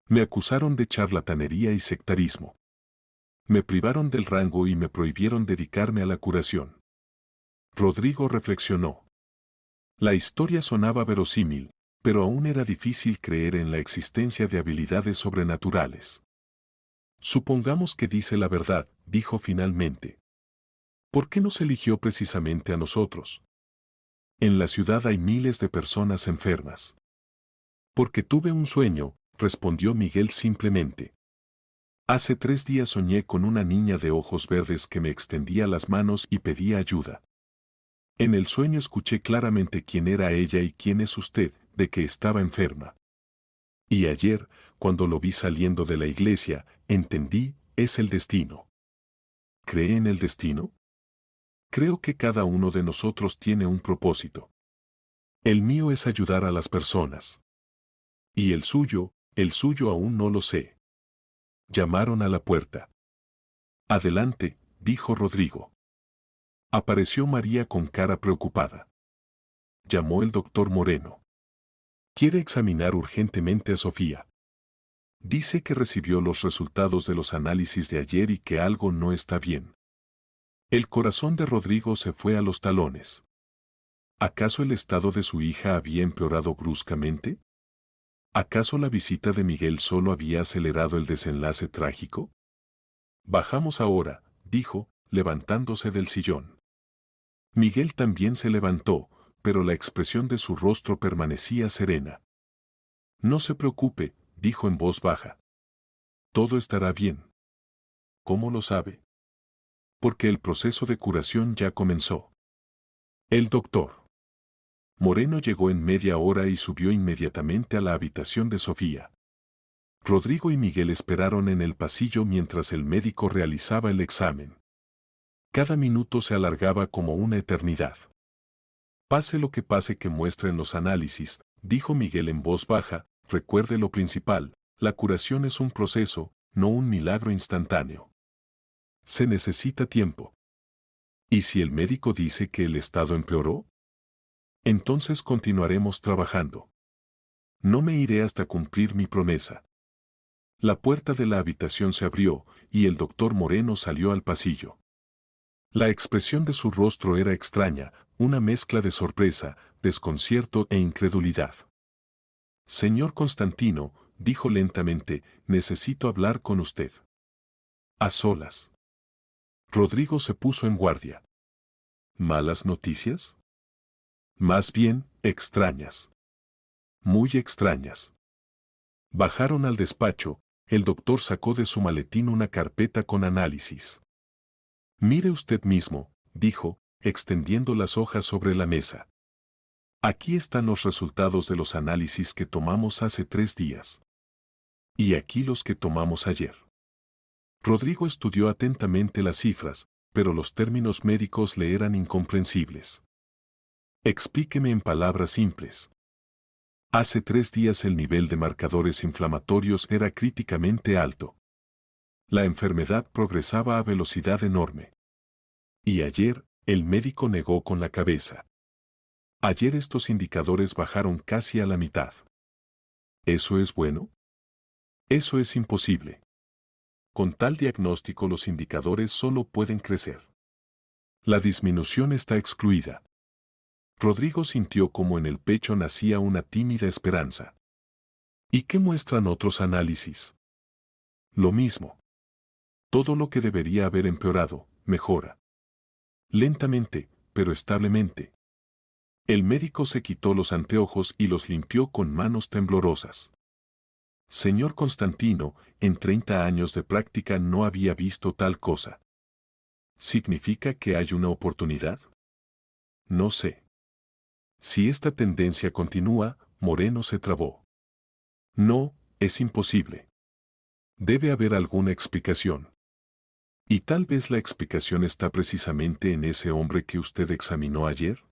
Me acusaron de charlatanería y sectarismo. Me privaron del rango y me prohibieron dedicarme a la curación. Rodrigo reflexionó. La historia sonaba verosímil, pero aún era difícil creer en la existencia de habilidades sobrenaturales. Supongamos que dice la verdad, dijo finalmente. ¿Por qué nos eligió precisamente a nosotros? En la ciudad hay miles de personas enfermas. Porque tuve un sueño, respondió Miguel simplemente. Hace 3 días soñé con una niña de ojos verdes que me extendía las manos y pedía ayuda. En el sueño escuché claramente quién era ella y quién es usted, de que estaba enferma. Y ayer, cuando lo vi saliendo de la iglesia, entendí, es el destino. ¿Cree en el destino? Creo que cada uno de nosotros tiene un propósito. El mío es ayudar a las personas. Y el suyo aún no lo sé. Llamaron a la puerta. Adelante, dijo Rodrigo. Apareció María con cara preocupada. Llamó el doctor Moreno. Quiere examinar urgentemente a Sofía. Dice que recibió los resultados de los análisis de ayer y que algo no está bien. El corazón de Rodrigo se fue a los talones. ¿Acaso el estado de su hija había empeorado bruscamente? ¿Acaso la visita de Miguel solo había acelerado el desenlace trágico? Bajamos ahora, dijo, levantándose del sillón. Miguel también se levantó, pero la expresión de su rostro permanecía serena. No se preocupe, dijo en voz baja. Todo estará bien. ¿Cómo lo sabe? Porque el proceso de curación ya comenzó. El doctor Moreno llegó en media hora y subió inmediatamente a la habitación de Sofía. Rodrigo y Miguel esperaron en el pasillo mientras el médico realizaba el examen. Cada minuto se alargaba como una eternidad. Pase lo que pase que muestren los análisis, dijo Miguel en voz baja, recuerde lo principal, la curación es un proceso, no un milagro instantáneo. Se necesita tiempo. ¿Y si el médico dice que el estado empeoró? Entonces continuaremos trabajando. No me iré hasta cumplir mi promesa. La puerta de la habitación se abrió, y el doctor Moreno salió al pasillo. La expresión de su rostro era extraña, una mezcla de sorpresa, desconcierto e incredulidad. Señor Constantino, dijo lentamente, necesito hablar con usted. A solas. Rodrigo se puso en guardia. ¿Malas noticias? Más bien, extrañas. Muy extrañas. Bajaron al despacho, el doctor sacó de su maletín una carpeta con análisis. Mire usted mismo, dijo, extendiendo las hojas sobre la mesa. Aquí están los resultados de los análisis que tomamos hace 3 días. Y aquí los que tomamos ayer. Rodrigo estudió atentamente las cifras, pero los términos médicos le eran incomprensibles. Explíqueme en palabras simples. Hace 3 días el nivel de marcadores inflamatorios era críticamente alto. La enfermedad progresaba a velocidad enorme. Y ayer, el médico negó con la cabeza. Ayer estos indicadores bajaron casi a la mitad. ¿Eso es bueno? Eso es imposible. Con tal diagnóstico los indicadores solo pueden crecer. La disminución está excluida. Rodrigo sintió como en el pecho nacía una tímida esperanza. ¿Y qué muestran otros análisis? Lo mismo. Todo lo que debería haber empeorado, mejora. Lentamente, pero establemente. El médico se quitó los anteojos y los limpió con manos temblorosas. Señor Constantino, en 30 años de práctica no había visto tal cosa. ¿Significa que hay una oportunidad? No sé. Si esta tendencia continúa, Moreno se trabó. No, es imposible. Debe haber alguna explicación. Y tal vez la explicación está precisamente en ese hombre que usted examinó ayer.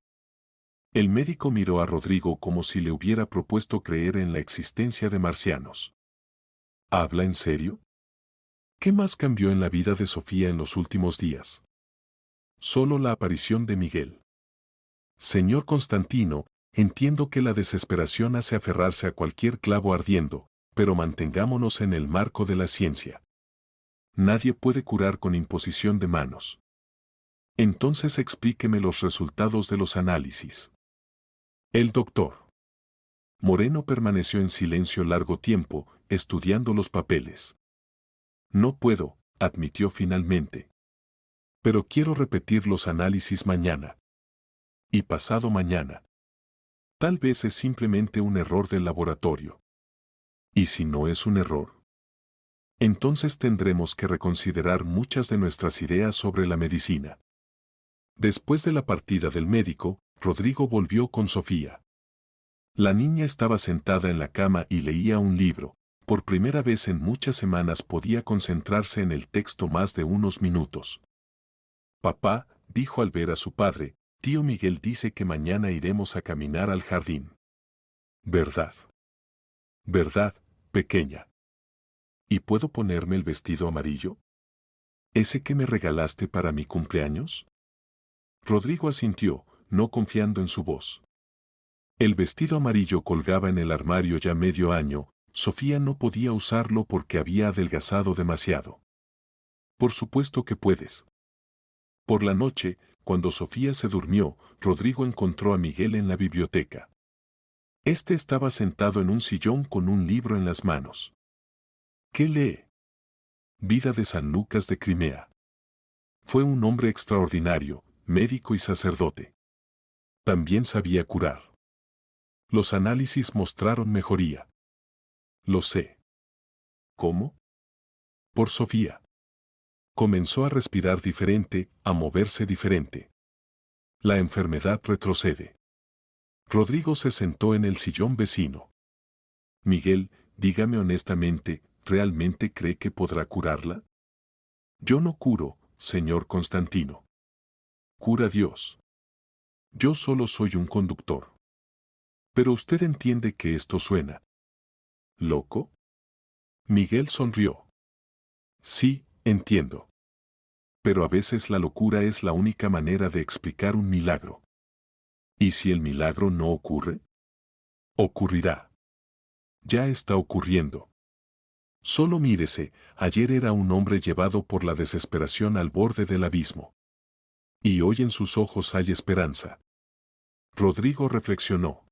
El médico miró a Rodrigo como si le hubiera propuesto creer en la existencia de marcianos. ¿Habla en serio? ¿Qué más cambió en la vida de Sofía en los últimos días? Solo la aparición de Miguel. Señor Constantino, Entiendo que la desesperación hace aferrarse a cualquier clavo ardiendo, pero mantengámonos en el marco de la ciencia. Nadie puede curar con imposición de manos. Entonces explíqueme los resultados de los análisis. El doctor Moreno permaneció en silencio largo tiempo, estudiando los papeles. No puedo, admitió finalmente. Pero quiero repetir los análisis mañana. Y pasado mañana. Tal vez es simplemente un error del laboratorio. ¿Y si no es un error? Entonces tendremos que reconsiderar muchas de nuestras ideas sobre la medicina. Después de la partida del médico, Rodrigo volvió con Sofía. La niña estaba sentada en la cama y leía un libro. Por primera vez en muchas semanas podía concentrarse en el texto más de unos minutos. Papá, dijo al ver a su padre, tío Miguel dice que mañana iremos a caminar al jardín. ¿Verdad? ¿Verdad, pequeña? ¿Y puedo ponerme el vestido amarillo? ¿Ese que me regalaste para mi cumpleaños? Rodrigo asintió, no confiando en su voz. El vestido amarillo colgaba en el armario ya medio año. Sofía no podía usarlo porque había adelgazado demasiado. Por supuesto que puedes. Por la noche, cuando Sofía se durmió, Rodrigo encontró a Miguel en la biblioteca. Este estaba sentado en un sillón con un libro en las manos. ¿Qué lee? Vida de San Lucas de Crimea. Fue un hombre extraordinario, médico y sacerdote. También sabía curar. Los análisis mostraron mejoría. Lo sé. ¿Cómo? Por Sofía. Comenzó a respirar diferente, a moverse diferente. La enfermedad retrocede. Rodrigo se sentó en el sillón vecino. Miguel, dígame honestamente, ¿realmente cree que podrá curarla? Yo no curo, señor Constantino. Cura Dios. Yo solo soy un conductor. Pero usted entiende que esto suena ¿loco? Miguel sonrió. Sí, entiendo. Pero a veces la locura es la única manera de explicar un milagro. ¿Y si el milagro no ocurre? Ocurrirá. Ya está ocurriendo. Solo mírese, ayer era un hombre llevado por la desesperación al borde del abismo. Y hoy en sus ojos hay esperanza. Rodrigo reflexionó.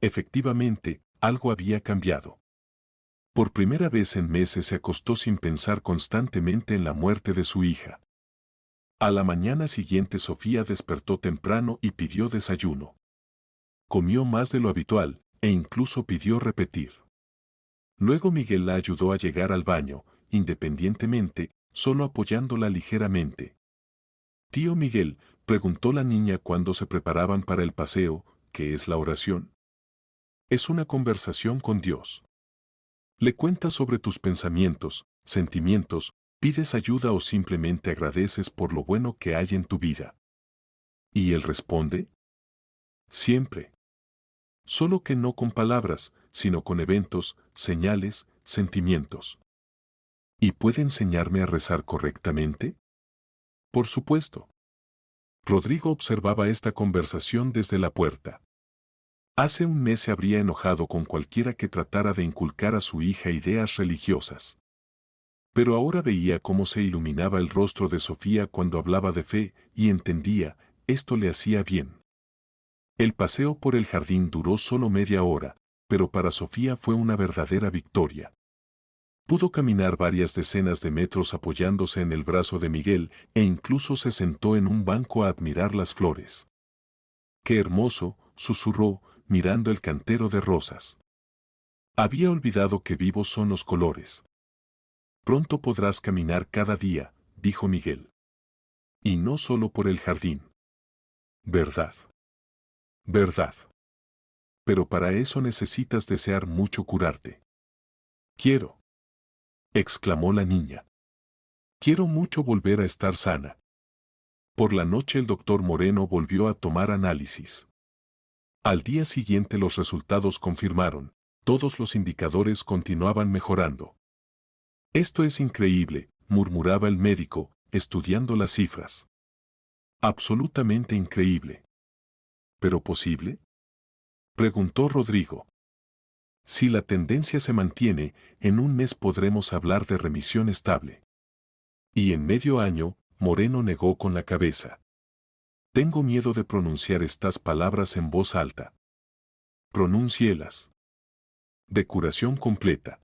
Efectivamente, algo había cambiado. Por primera vez en meses se acostó sin pensar constantemente en la muerte de su hija. A la mañana siguiente Sofía despertó temprano y pidió desayuno. Comió más de lo habitual, e incluso pidió repetir. Luego Miguel la ayudó a llegar al baño, independientemente, solo apoyándola ligeramente. Tío Miguel, preguntó la niña cuando se preparaban para el paseo, ¿qué es la oración? Es una conversación con Dios. Le cuentas sobre tus pensamientos, sentimientos, pides ayuda o simplemente agradeces por lo bueno que hay en tu vida. ¿Y él responde? Siempre. Solo que no con palabras, sino con eventos, señales, sentimientos. ¿Y puede enseñarme a rezar correctamente? Por supuesto. Rodrigo observaba esta conversación desde la puerta. Hace un mes se habría enojado con cualquiera que tratara de inculcar a su hija ideas religiosas. Pero ahora veía cómo se iluminaba el rostro de Sofía cuando hablaba de fe y entendía, esto le hacía bien. El paseo por el jardín duró solo media hora, pero para Sofía fue una verdadera victoria. Pudo caminar varias decenas de metros apoyándose en el brazo de Miguel e incluso se sentó en un banco a admirar las flores. ¡Qué hermoso!, susurró, mirando el cantero de rosas. Había olvidado que vivos son los colores. Pronto podrás caminar cada día, dijo Miguel. Y no solo por el jardín. ¿Verdad? ¿Verdad? Pero para eso necesitas desear mucho curarte. Quiero, exclamó la niña. Quiero mucho volver a estar sana. Por la noche el doctor Moreno volvió a tomar análisis. Al día siguiente los resultados confirmaron, todos los indicadores continuaban mejorando. Esto es increíble, murmuraba el médico, estudiando las cifras. Absolutamente increíble. ¿Pero posible? Preguntó Rodrigo. Si la tendencia se mantiene, en un mes podremos hablar de remisión estable. Y en medio año, Moreno negó con la cabeza. Tengo miedo de pronunciar estas palabras en voz alta. Pronúncielas. De curación completa.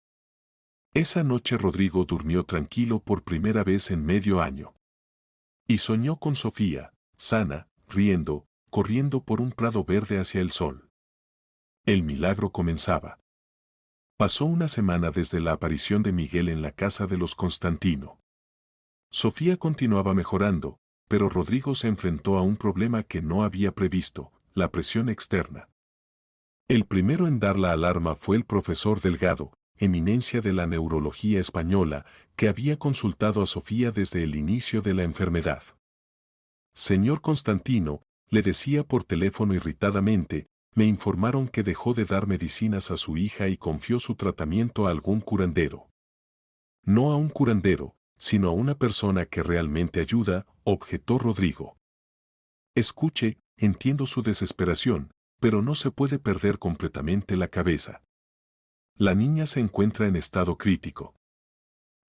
Esa noche Rodrigo durmió tranquilo por primera vez en medio año. Y soñó con Sofía, sana, riendo, corriendo por un prado verde hacia el sol. El milagro comenzaba. Pasó una semana desde la aparición de Miguel en la casa de los Constantino. Sofía continuaba mejorando, pero Rodrigo se enfrentó a un problema que no había previsto, la presión externa. El primero en dar la alarma fue el profesor Delgado, eminencia de la neurología española, que había consultado a Sofía desde el inicio de la enfermedad. Señor Constantino, le decía por teléfono irritadamente, me informaron que dejó de dar medicinas a su hija y confió su tratamiento a algún curandero. No a un curandero, sino a una persona que realmente ayuda, objetó Rodrigo. Escuche, entiendo su desesperación, pero no se puede perder completamente la cabeza. La niña se encuentra en estado crítico.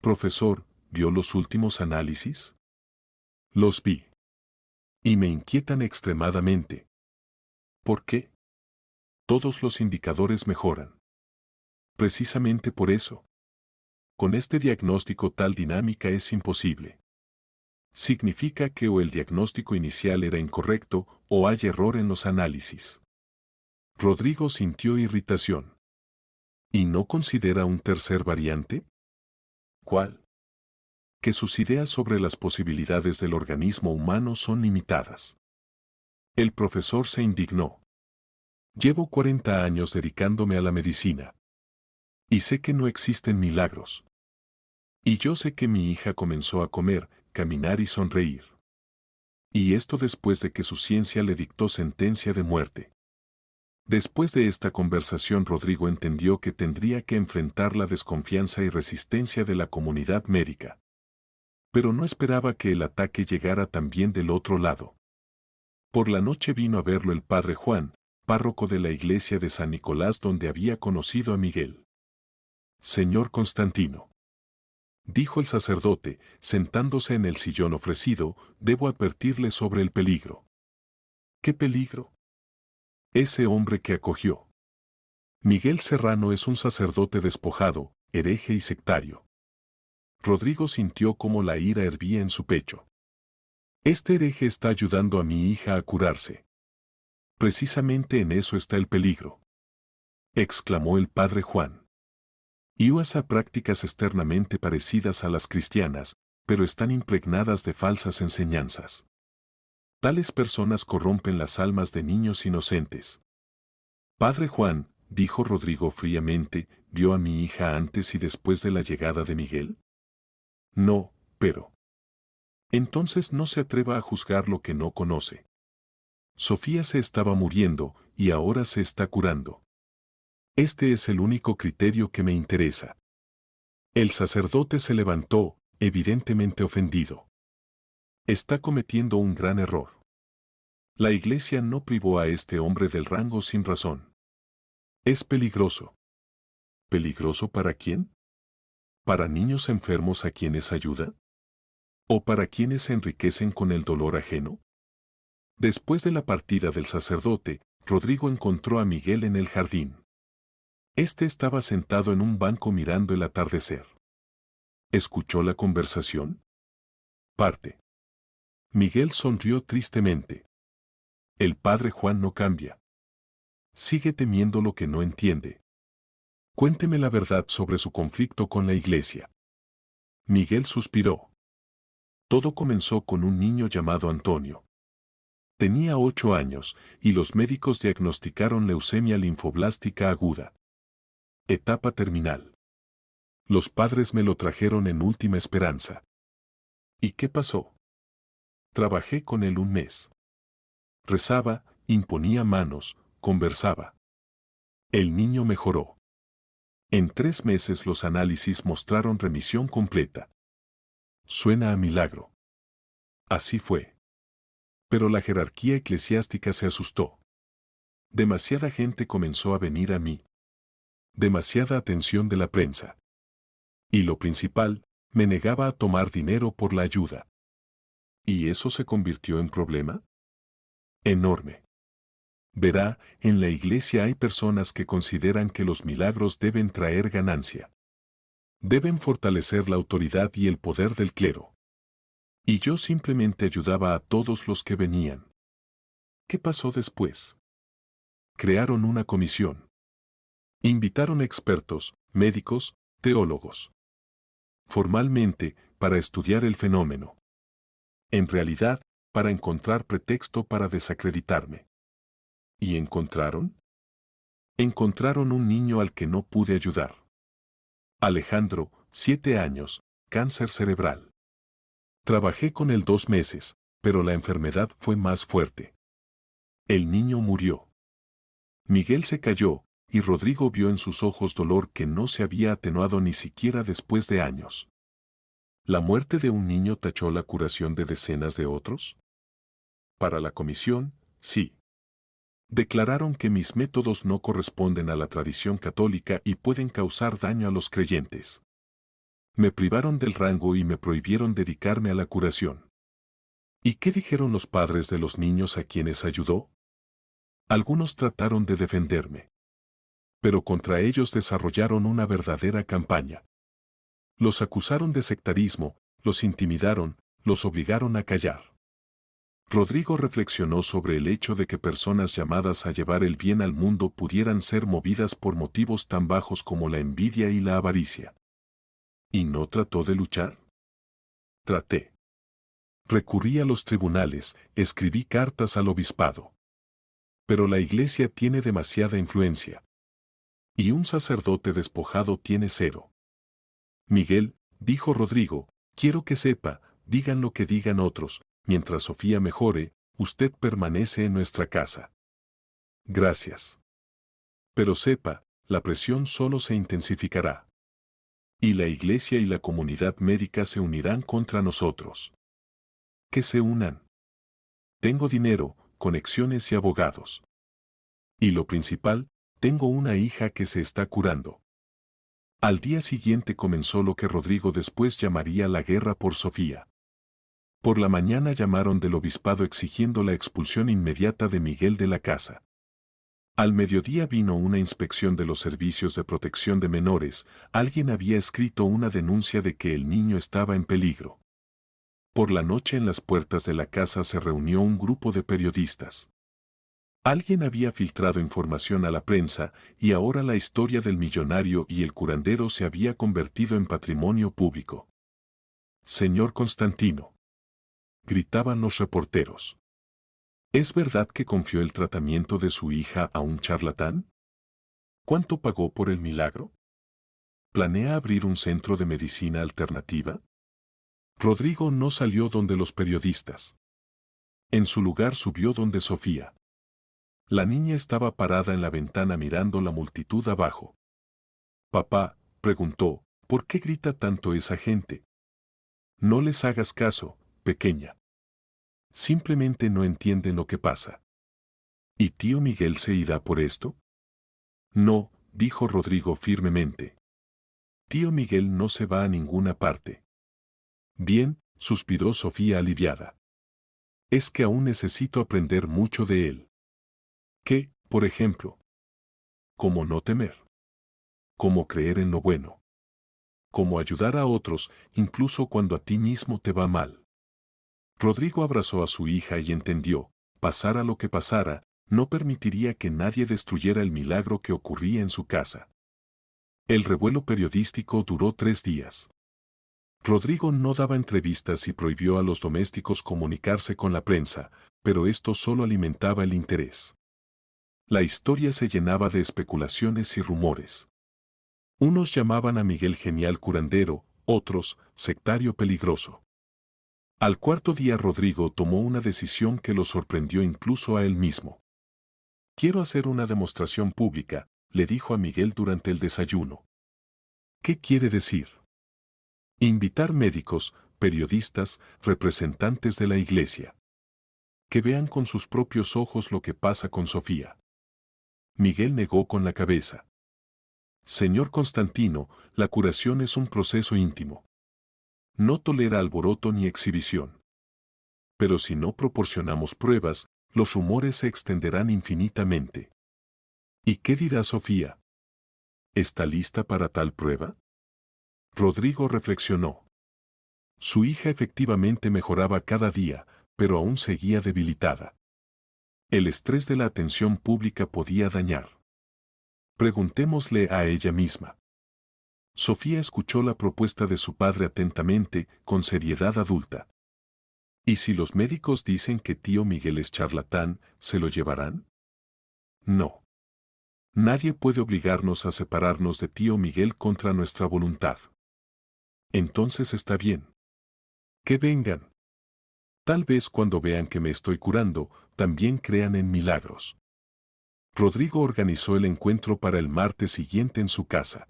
Profesor, ¿vio los últimos análisis? Los vi. Y me inquietan extremadamente. ¿Por qué? Todos los indicadores mejoran. Precisamente por eso. Con este diagnóstico tal dinámica es imposible. Significa que o el diagnóstico inicial era incorrecto o hay error en los análisis. Rodrigo sintió irritación. ¿Y no considera un tercer variante? ¿Cuál? Que sus ideas sobre las posibilidades del organismo humano son limitadas. El profesor se indignó. Llevo 40 años dedicándome a la medicina. Y sé que no existen milagros. Y yo sé que mi hija comenzó a comer, caminar y sonreír. Y esto después de que su ciencia le dictó sentencia de muerte. Después de esta conversación Rodrigo entendió que tendría que enfrentar la desconfianza y resistencia de la comunidad médica. Pero no esperaba que el ataque llegara también del otro lado. Por la noche vino a verlo el padre Juan, párroco de la iglesia de San Nicolás donde había conocido a Miguel. Señor Constantino, dijo el sacerdote, sentándose en el sillón ofrecido, debo advertirle sobre el peligro. ¿Qué peligro? Ese hombre que acogió. Miguel Serrano es un sacerdote despojado, hereje y sectario. Rodrigo sintió cómo la ira hervía en su pecho. Este hereje está ayudando a mi hija a curarse. Precisamente en eso está el peligro. Exclamó el padre Juan. Y usa prácticas externamente parecidas a las cristianas, pero están impregnadas de falsas enseñanzas. Tales personas corrompen las almas de niños inocentes. Padre Juan, dijo Rodrigo fríamente, ¿vio a mi hija antes y después de la llegada de Miguel? No, pero... Entonces no se atreva a juzgar lo que no conoce. Sofía se estaba muriendo y ahora se está curando. Este es el único criterio que me interesa. El sacerdote se levantó, evidentemente ofendido. Está cometiendo un gran error. La iglesia no privó a este hombre del rango sin razón. Es peligroso. ¿Peligroso para quién? ¿Para niños enfermos a quienes ayuda? ¿O para quienes se enriquecen con el dolor ajeno? Después de la partida del sacerdote, Rodrigo encontró a Miguel en el jardín. Este estaba sentado en un banco mirando el atardecer. ¿Escuchó la conversación? Parte. Miguel sonrió tristemente. El padre Juan no cambia. Sigue temiendo lo que no entiende. Cuénteme la verdad sobre su conflicto con la iglesia. Miguel suspiró. Todo comenzó con un niño llamado Antonio. Tenía 8 años y los médicos diagnosticaron leucemia linfoblástica aguda. Etapa terminal. Los padres me lo trajeron en última esperanza. ¿Y qué pasó? Trabajé con él un mes. Rezaba, imponía manos, conversaba. El niño mejoró. En 3 meses los análisis mostraron remisión completa. Suena a milagro. Así fue. Pero la jerarquía eclesiástica se asustó. Demasiada gente comenzó a venir a mí. Demasiada atención de la prensa. Y lo principal, me negaba a tomar dinero por la ayuda. ¿Y eso se convirtió en problema? Enorme. Verá, en la iglesia hay personas que consideran que los milagros deben traer ganancia. Deben fortalecer la autoridad y el poder del clero. Y yo simplemente ayudaba a todos los que venían. ¿Qué pasó después? Crearon una comisión. Invitaron expertos, médicos, teólogos. Formalmente, para estudiar el fenómeno. En realidad, para encontrar pretexto para desacreditarme. ¿Y encontraron? Encontraron un niño al que no pude ayudar. Alejandro, 7 años, cáncer cerebral. Trabajé con él 2 meses, pero la enfermedad fue más fuerte. El niño murió. Miguel se cayó, y Rodrigo vio en sus ojos dolor que no se había atenuado ni siquiera después de años. ¿La muerte de un niño tachó la curación de decenas de otros? Para la comisión, sí. Declararon que mis métodos no corresponden a la tradición católica y pueden causar daño a los creyentes. Me privaron del rango y me prohibieron dedicarme a la curación. ¿Y qué dijeron los padres de los niños a quienes ayudó? Algunos trataron de defenderme. Pero contra ellos desarrollaron una verdadera campaña. Los acusaron de sectarismo, los intimidaron, los obligaron a callar. Rodrigo reflexionó sobre el hecho de que personas llamadas a llevar el bien al mundo pudieran ser movidas por motivos tan bajos como la envidia y la avaricia. ¿Y no trató de luchar? Traté. Recurrí a los tribunales, escribí cartas al obispado. Pero la iglesia tiene demasiada influencia. Y un sacerdote despojado tiene 0. Miguel, dijo Rodrigo, quiero que sepa, digan lo que digan otros, mientras Sofía mejore, usted permanece en nuestra casa. Gracias. Pero sepa, la presión solo se intensificará. Y la iglesia y la comunidad médica se unirán contra nosotros. Que se unan. Tengo dinero, conexiones y abogados. Y lo principal, tengo una hija que se está curando. Al día siguiente comenzó lo que Rodrigo después llamaría la guerra por Sofía. Por la mañana llamaron del obispado exigiendo la expulsión inmediata de Miguel de la casa. Al mediodía vino una inspección de los servicios de protección de menores, alguien había escrito una denuncia de que el niño estaba en peligro. Por la noche en las puertas de la casa se reunió un grupo de periodistas. Alguien había filtrado información a la prensa y ahora la historia del millonario y el curandero se había convertido en patrimonio público. Señor Constantino, gritaban los reporteros. ¿Es verdad que confió el tratamiento de su hija a un charlatán? ¿Cuánto pagó por el milagro? ¿Planea abrir un centro de medicina alternativa? Rodrigo no salió donde los periodistas. En su lugar subió donde Sofía. La niña estaba parada en la ventana mirando la multitud abajo. Papá, preguntó, ¿por qué grita tanto esa gente? No les hagas caso, pequeña. Simplemente no entienden lo que pasa. ¿Y tío Miguel se irá por esto? No, dijo Rodrigo firmemente. Tío Miguel no se va a ninguna parte. Bien, suspiró Sofía aliviada. Es que aún necesito aprender mucho de él. ¿Qué, por ejemplo? ¿Cómo no temer? ¿Cómo creer en lo bueno? ¿Cómo ayudar a otros, incluso cuando a ti mismo te va mal? Rodrigo abrazó a su hija y entendió, pasara lo que pasara, no permitiría que nadie destruyera el milagro que ocurría en su casa. El revuelo periodístico duró 3 días. Rodrigo no daba entrevistas y prohibió a los domésticos comunicarse con la prensa, pero esto solo alimentaba el interés. La historia se llenaba de especulaciones y rumores. Unos llamaban a Miguel genial curandero, otros, sectario peligroso. Al 4.º día Rodrigo tomó una decisión que lo sorprendió incluso a él mismo. Quiero hacer una demostración pública, le dijo a Miguel durante el desayuno. ¿Qué quiere decir? Invitar médicos, periodistas, representantes de la iglesia. Que vean con sus propios ojos lo que pasa con Sofía. Miguel negó con la cabeza. Señor Constantino, la curación es un proceso íntimo. No tolera alboroto ni exhibición. Pero si no proporcionamos pruebas, los rumores se extenderán infinitamente. ¿Y qué dirá Sofía? ¿Está lista para tal prueba? Rodrigo reflexionó. Su hija efectivamente mejoraba cada día, pero aún seguía debilitada. El estrés de la atención pública podía dañar. Preguntémosle a ella misma. Sofía escuchó la propuesta de su padre atentamente, con seriedad adulta. ¿Y si los médicos dicen que tío Miguel es charlatán, se lo llevarán? No. Nadie puede obligarnos a separarnos de tío Miguel contra nuestra voluntad. Entonces está bien. Que vengan. Tal vez cuando vean que me estoy curando, también crean en milagros. Rodrigo organizó el encuentro para el martes siguiente en su casa.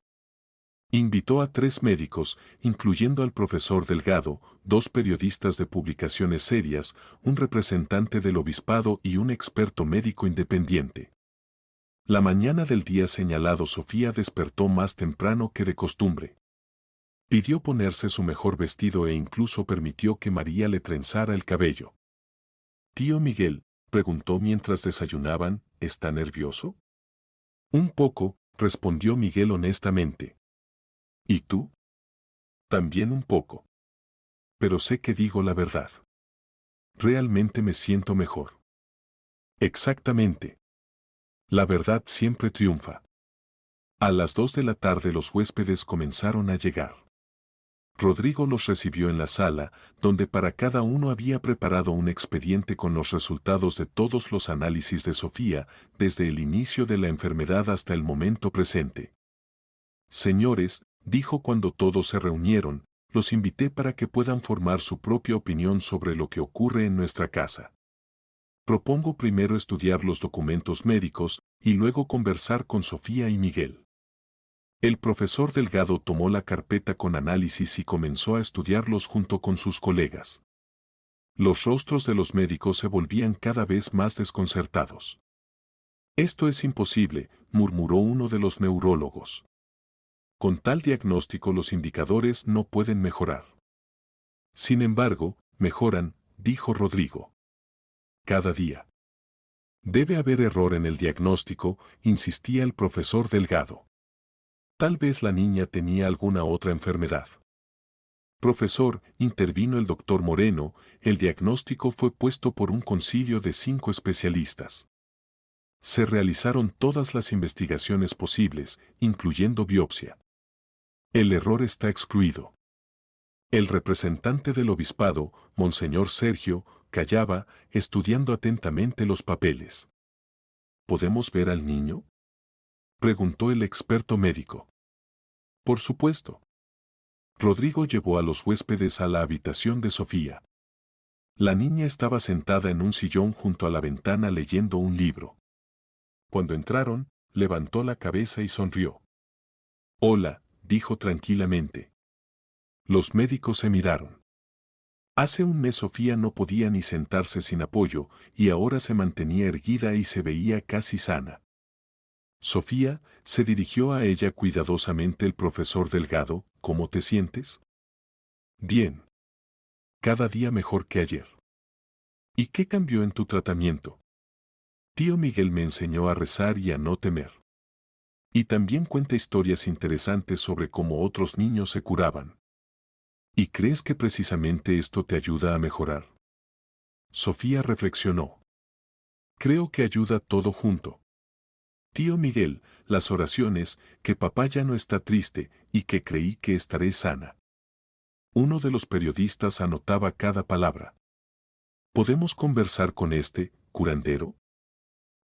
Invitó a 3 médicos, incluyendo al profesor Delgado, 2 periodistas de publicaciones serias, un representante del obispado y un experto médico independiente. La mañana del día señalado Sofía despertó más temprano que de costumbre. Pidió ponerse su mejor vestido e incluso permitió que María le trenzara el cabello. «Tío Miguel», preguntó mientras desayunaban, «¿está nervioso?» «Un poco», respondió Miguel honestamente. «¿Y tú?» «También un poco. Pero sé que digo la verdad. Realmente me siento mejor». «Exactamente. La verdad siempre triunfa». A las 2 de la tarde los huéspedes comenzaron a llegar. Rodrigo los recibió en la sala, donde para cada uno había preparado un expediente con los resultados de todos los análisis de Sofía, desde el inicio de la enfermedad hasta el momento presente. «Señores», dijo cuando todos se reunieron, «los invité para que puedan formar su propia opinión sobre lo que ocurre en nuestra casa. Propongo primero estudiar los documentos médicos y luego conversar con Sofía y Miguel». El profesor Delgado tomó la carpeta con análisis y comenzó a estudiarlos junto con sus colegas. Los rostros de los médicos se volvían cada vez más desconcertados. «Esto es imposible», murmuró uno de los neurólogos. «Con tal diagnóstico los indicadores no pueden mejorar». «Sin embargo, mejoran», dijo Rodrigo. «Cada día». «Debe haber error en el diagnóstico», insistía el profesor Delgado. Tal vez la niña tenía alguna otra enfermedad. «Profesor», intervino el doctor Moreno, «el diagnóstico fue puesto por un concilio de 5 especialistas. Se realizaron todas las investigaciones posibles, incluyendo biopsia. El error está excluido». El representante del obispado, Monseñor Sergio, callaba, estudiando atentamente los papeles. «¿Podemos ver al niño?», preguntó el experto médico. «Por supuesto». Rodrigo llevó a los huéspedes a la habitación de Sofía. La niña estaba sentada en un sillón junto a la ventana leyendo un libro. Cuando entraron, levantó la cabeza y sonrió. «Hola», dijo tranquilamente. Los médicos se miraron. Hace un mes Sofía no podía ni sentarse sin apoyo, y ahora se mantenía erguida y se veía casi sana. «Sofía», se dirigió a ella cuidadosamente el profesor Delgado, «¿cómo te sientes?» «Bien. Cada día mejor que ayer». «¿Y qué cambió en tu tratamiento?» «Tío Miguel me enseñó a rezar y a no temer. Y también cuenta historias interesantes sobre cómo otros niños se curaban». «¿Y crees que precisamente esto te ayuda a mejorar?» Sofía reflexionó. «Creo que ayuda todo junto. Tío Miguel, las oraciones, que papá ya no está triste y que creí que estaré sana». Uno de los periodistas anotaba cada palabra. «¿Podemos conversar con este curandero?»,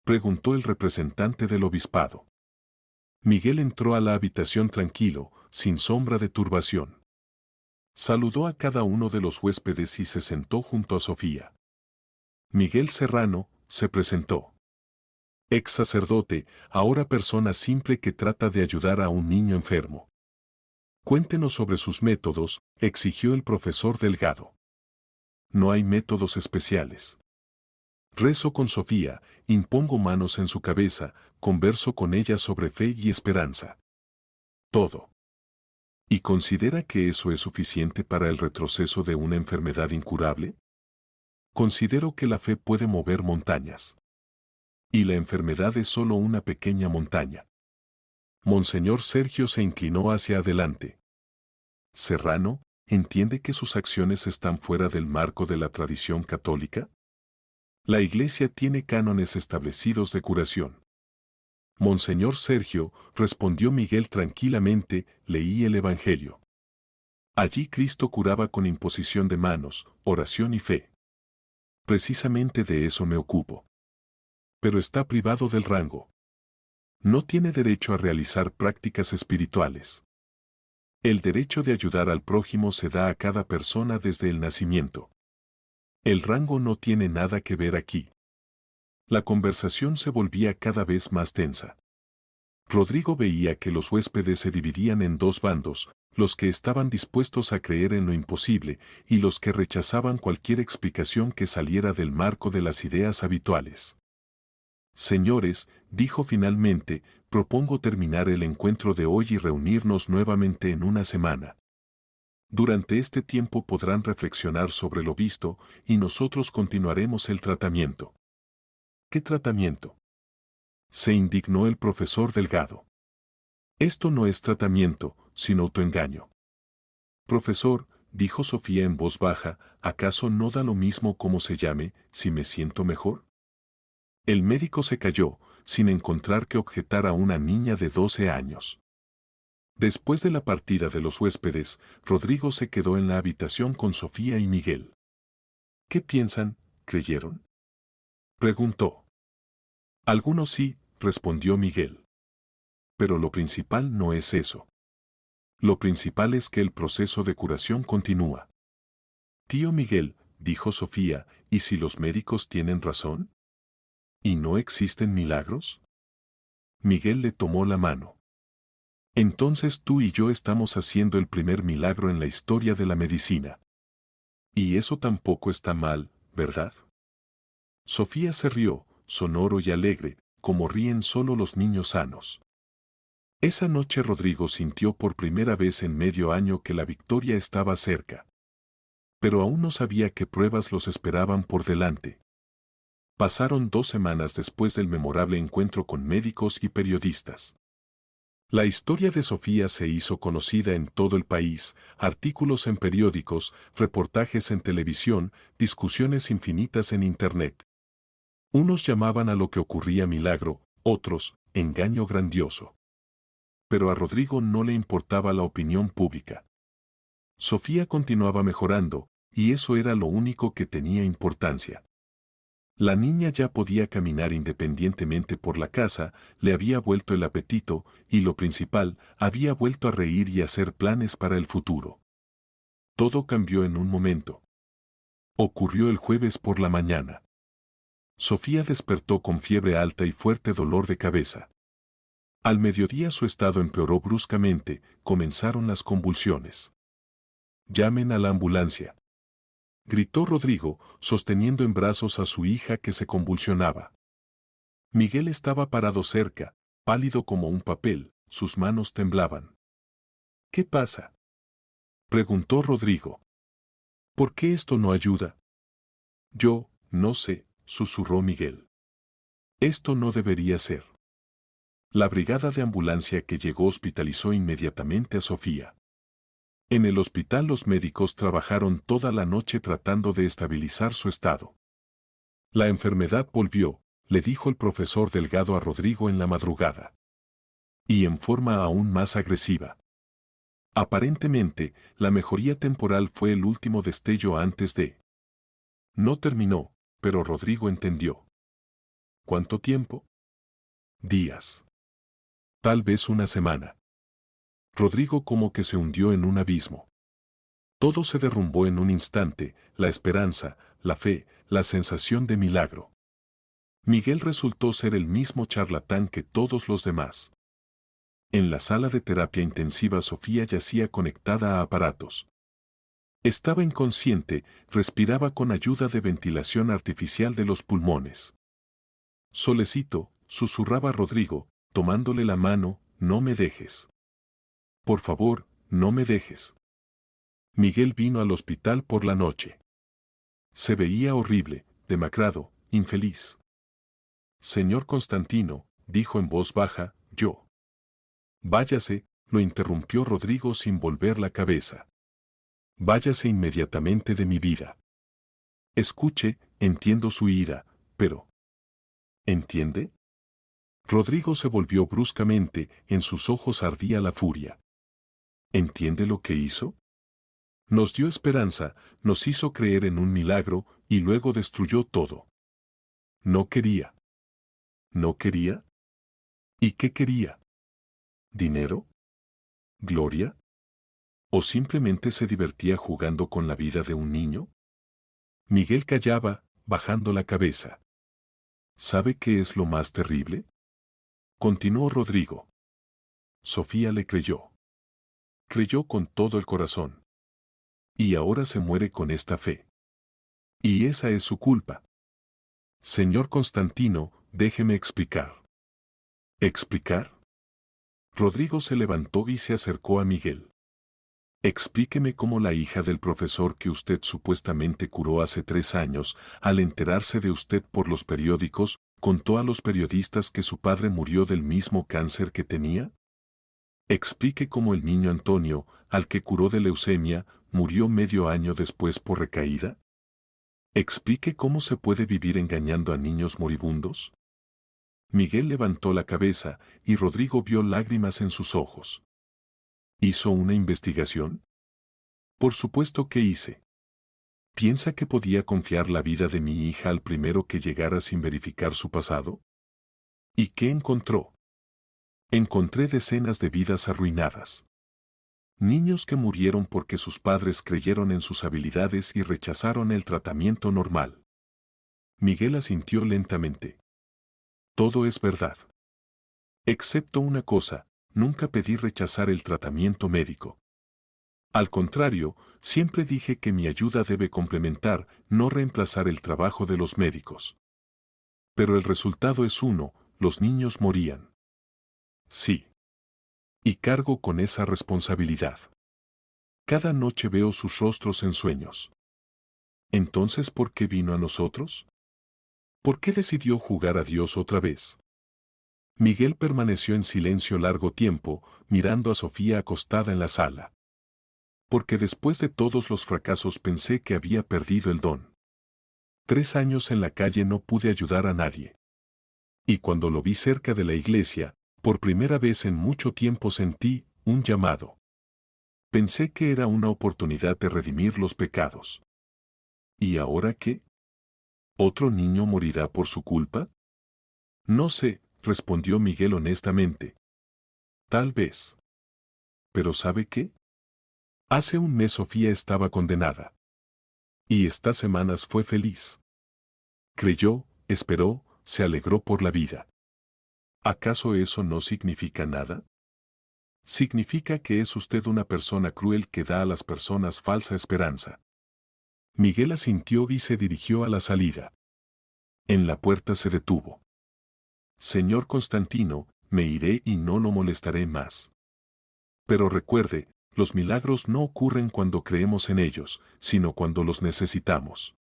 preguntó el representante del obispado. Miguel entró a la habitación tranquilo, sin sombra de turbación. Saludó a cada uno de los huéspedes y se sentó junto a Sofía. Miguel Serrano se presentó. Ex sacerdote, ahora persona simple que trata de ayudar a un niño enfermo. «Cuéntenos sobre sus métodos», exigió el profesor Delgado. «No hay métodos especiales. Rezo con Sofía, impongo manos en su cabeza, converso con ella sobre fe y esperanza. Todo. ¿Y considera que eso es suficiente para el retroceso de una enfermedad incurable? Considero que la fe puede mover montañas. Y la enfermedad es solo una pequeña montaña. Monseñor Sergio se inclinó hacia adelante. Serrano, ¿entiende que sus acciones están fuera del marco de la tradición católica? La Iglesia tiene cánones establecidos de curación. Monseñor Sergio, respondió Miguel tranquilamente, leí el Evangelio. Allí Cristo curaba con imposición de manos, oración y fe. Precisamente de eso me ocupo. Pero está privado del rango. No tiene derecho a realizar prácticas espirituales. El derecho de ayudar al prójimo se da a cada persona desde el nacimiento. El rango no tiene nada que ver aquí. La conversación se volvía cada vez más tensa. Rodrigo veía que los huéspedes se dividían en dos bandos, los que estaban dispuestos a creer en lo imposible y los que rechazaban cualquier explicación que saliera del marco de las ideas habituales. Señores, dijo finalmente, propongo terminar el encuentro de hoy y reunirnos nuevamente en una semana. Durante este tiempo podrán reflexionar sobre lo visto y nosotros continuaremos el tratamiento. ¿Qué tratamiento? Se indignó el profesor Delgado. Esto no es tratamiento, sino autoengaño. Profesor, dijo Sofía en voz baja, ¿acaso no da lo mismo cómo se llame, si me siento mejor? El médico se calló, sin encontrar que objetar a una niña de 12 años. Después de la partida de los huéspedes, Rodrigo se quedó en la habitación con Sofía y Miguel. ¿Qué piensan? ¿Creyeron? Preguntó. Algunos sí, respondió Miguel. Pero lo principal no es eso. Lo principal es que el proceso de curación continúa. Tío Miguel, dijo Sofía, ¿y si los médicos tienen razón? ¿Y no existen milagros? Miguel le tomó la mano. Entonces tú y yo estamos haciendo el primer milagro en la historia de la medicina. Y eso tampoco está mal, ¿verdad? Sofía se rió, sonoro y alegre, como ríen solo los niños sanos. Esa noche Rodrigo sintió por primera vez en medio año que la victoria estaba cerca. Pero aún no sabía qué pruebas los esperaban por delante. Pasaron 2 semanas después del memorable encuentro con médicos y periodistas. La historia de Sofía se hizo conocida en todo el país, artículos en periódicos, reportajes en televisión, discusiones infinitas en Internet. Unos llamaban a lo que ocurría milagro, otros, engaño grandioso. Pero a Rodrigo no le importaba la opinión pública. Sofía continuaba mejorando, y eso era lo único que tenía importancia. La niña ya podía caminar independientemente por la casa, le había vuelto el apetito, y lo principal, había vuelto a reír y hacer planes para el futuro. Todo cambió en un momento. Ocurrió el jueves por la mañana. Sofía despertó con fiebre alta y fuerte dolor de cabeza. Al mediodía su estado empeoró bruscamente, comenzaron las convulsiones. «Llamen a la ambulancia», gritó Rodrigo, sosteniendo en brazos a su hija que se convulsionaba. Miguel estaba parado cerca, pálido como un papel, sus manos temblaban. «¿Qué pasa?», preguntó Rodrigo. «¿Por qué esto no ayuda?». «Yo, no sé», susurró Miguel. «Esto no debería ser». La brigada de ambulancia que llegó hospitalizó inmediatamente a Sofía. En el hospital los médicos trabajaron toda la noche tratando de estabilizar su estado. «La enfermedad volvió», le dijo el profesor Delgado a Rodrigo en la madrugada. «Y en forma aún más agresiva». Aparentemente, la mejoría temporal fue el último destello antes de... No terminó, pero Rodrigo entendió. ¿Cuánto tiempo? Días. Tal vez una semana. Rodrigo como que se hundió en un abismo. Todo se derrumbó en un instante, la esperanza, la fe, la sensación de milagro. Miguel resultó ser el mismo charlatán que todos los demás. En la sala de terapia intensiva Sofía yacía conectada a aparatos. Estaba inconsciente, respiraba con ayuda de ventilación artificial de los pulmones. Solecito, susurraba Rodrigo, tomándole la mano, no me dejes. Por favor, no me dejes. Miguel vino al hospital por la noche. Se veía horrible, demacrado, infeliz. Señor Constantino, dijo en voz baja, yo. Váyase, lo interrumpió Rodrigo sin volver la cabeza. Váyase inmediatamente de mi vida. Escuche, entiendo su ira, pero... ¿Entiende? Rodrigo se volvió bruscamente, en sus ojos ardía la furia. ¿Entiende lo que hizo? Nos dio esperanza, nos hizo creer en un milagro, y luego destruyó todo. No quería. ¿No quería? ¿Y qué quería? ¿Dinero? ¿Gloria? ¿O simplemente se divertía jugando con la vida de un niño? Miguel callaba, bajando la cabeza. ¿Sabe qué es lo más terrible? Continuó Rodrigo. Sofía le creyó. Creyó con todo el corazón. Y ahora se muere con esta fe. Y esa es su culpa. Señor Constantino, déjeme explicar. ¿Explicar? Rodrigo se levantó y se acercó a Miguel. Explíqueme cómo la hija del profesor que usted supuestamente curó hace 3 años, al enterarse de usted por los periódicos, contó a los periodistas que su padre murió del mismo cáncer que tenía. Explique cómo el niño Antonio, al que curó de leucemia, murió medio año después por recaída. Explique cómo se puede vivir engañando a niños moribundos. Miguel levantó la cabeza y Rodrigo vio lágrimas en sus ojos. ¿Hizo una investigación? Por supuesto que hice. ¿Piensa que podía confiar la vida de mi hija al primero que llegara sin verificar su pasado? ¿Y qué encontró? Encontré decenas de vidas arruinadas. Niños que murieron porque sus padres creyeron en sus habilidades y rechazaron el tratamiento normal. Miguel asintió lentamente. Todo es verdad. Excepto una cosa, nunca pedí rechazar el tratamiento médico. Al contrario, siempre dije que mi ayuda debe complementar, no reemplazar el trabajo de los médicos. Pero el resultado es uno, los niños morían. Sí. Y cargo con esa responsabilidad. Cada noche veo sus rostros en sueños. Entonces, ¿por qué vino a nosotros? ¿Por qué decidió jugar a Dios otra vez? Miguel permaneció en silencio largo tiempo, mirando a Sofía acostada en la sala. Porque después de todos los fracasos pensé que había perdido el don. 3 años en la calle no pude ayudar a nadie. Y cuando lo vi cerca de la iglesia, por primera vez en mucho tiempo sentí un llamado. Pensé que era una oportunidad de redimir los pecados. ¿Y ahora qué? ¿Otro niño morirá por su culpa? No sé, respondió Miguel honestamente. Tal vez. ¿Pero sabe qué? Hace un mes Sofía estaba condenada. Y estas semanas fue feliz. Creyó, esperó, se alegró por la vida. ¿Acaso eso no significa nada? Significa que es usted una persona cruel que da a las personas falsa esperanza. Miguel asintió y se dirigió a la salida. En la puerta se detuvo. Señor Constantino, me iré y no lo molestaré más. Pero recuerde, los milagros no ocurren cuando creemos en ellos, sino cuando los necesitamos.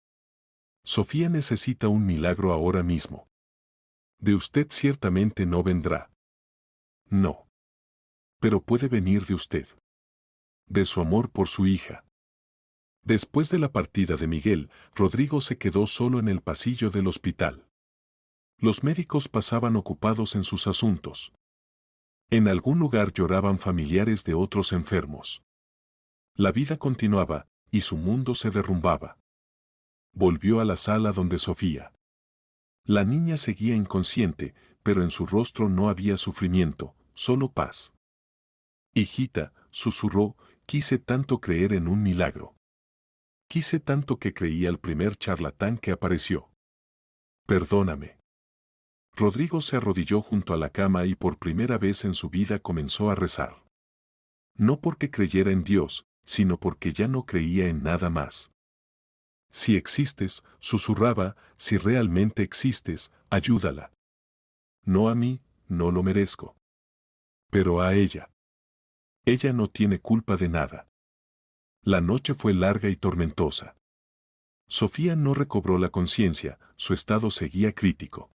Sofía necesita un milagro ahora mismo. De usted ciertamente no vendrá. No. Pero puede venir de usted. De su amor por su hija. Después de la partida de Miguel, Rodrigo se quedó solo en el pasillo del hospital. Los médicos pasaban ocupados en sus asuntos. En algún lugar lloraban familiares de otros enfermos. La vida continuaba, y su mundo se derrumbaba. Volvió a la sala donde Sofía. La niña seguía inconsciente, pero en su rostro no había sufrimiento, solo paz. Hijita, susurró, quise tanto creer en un milagro. Quise tanto que creí al primer charlatán que apareció. Perdóname. Rodrigo se arrodilló junto a la cama y por primera vez en su vida comenzó a rezar. No porque creyera en Dios, sino porque ya no creía en nada más. Si existes, susurraba, si realmente existes, ayúdala. No a mí, no lo merezco. Pero a ella. Ella no tiene culpa de nada. La noche fue larga y tormentosa. Sofía no recobró la conciencia, su estado seguía crítico.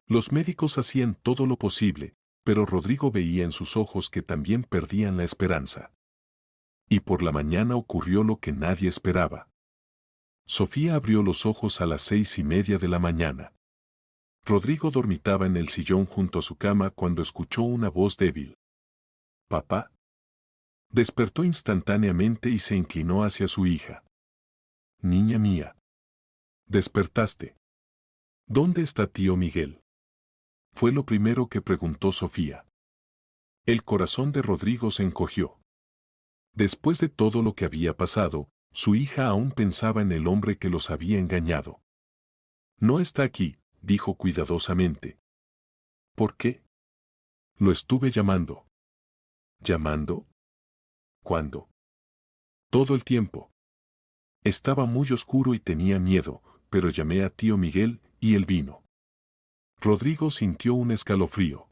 Los médicos hacían todo lo posible, pero Rodrigo veía en sus ojos que también perdían la esperanza. Y por la mañana ocurrió lo que nadie esperaba. Sofía abrió los ojos a las 6:30 de la mañana. Rodrigo dormitaba en el sillón junto a su cama cuando escuchó una voz débil. «¿Papá?» Despertó instantáneamente y se inclinó hacia su hija. «Niña mía. Despertaste. ¿Dónde está tío Miguel?», fue lo primero que preguntó Sofía. El corazón de Rodrigo se encogió. Después de todo lo que había pasado, su hija aún pensaba en el hombre que los había engañado. «No está aquí», dijo cuidadosamente. «¿Por qué?» «Lo estuve llamando». «¿Llamando? ¿Cuándo?» «Todo el tiempo. Estaba muy oscuro y tenía miedo, pero llamé a tío Miguel y él vino». Rodrigo sintió un escalofrío.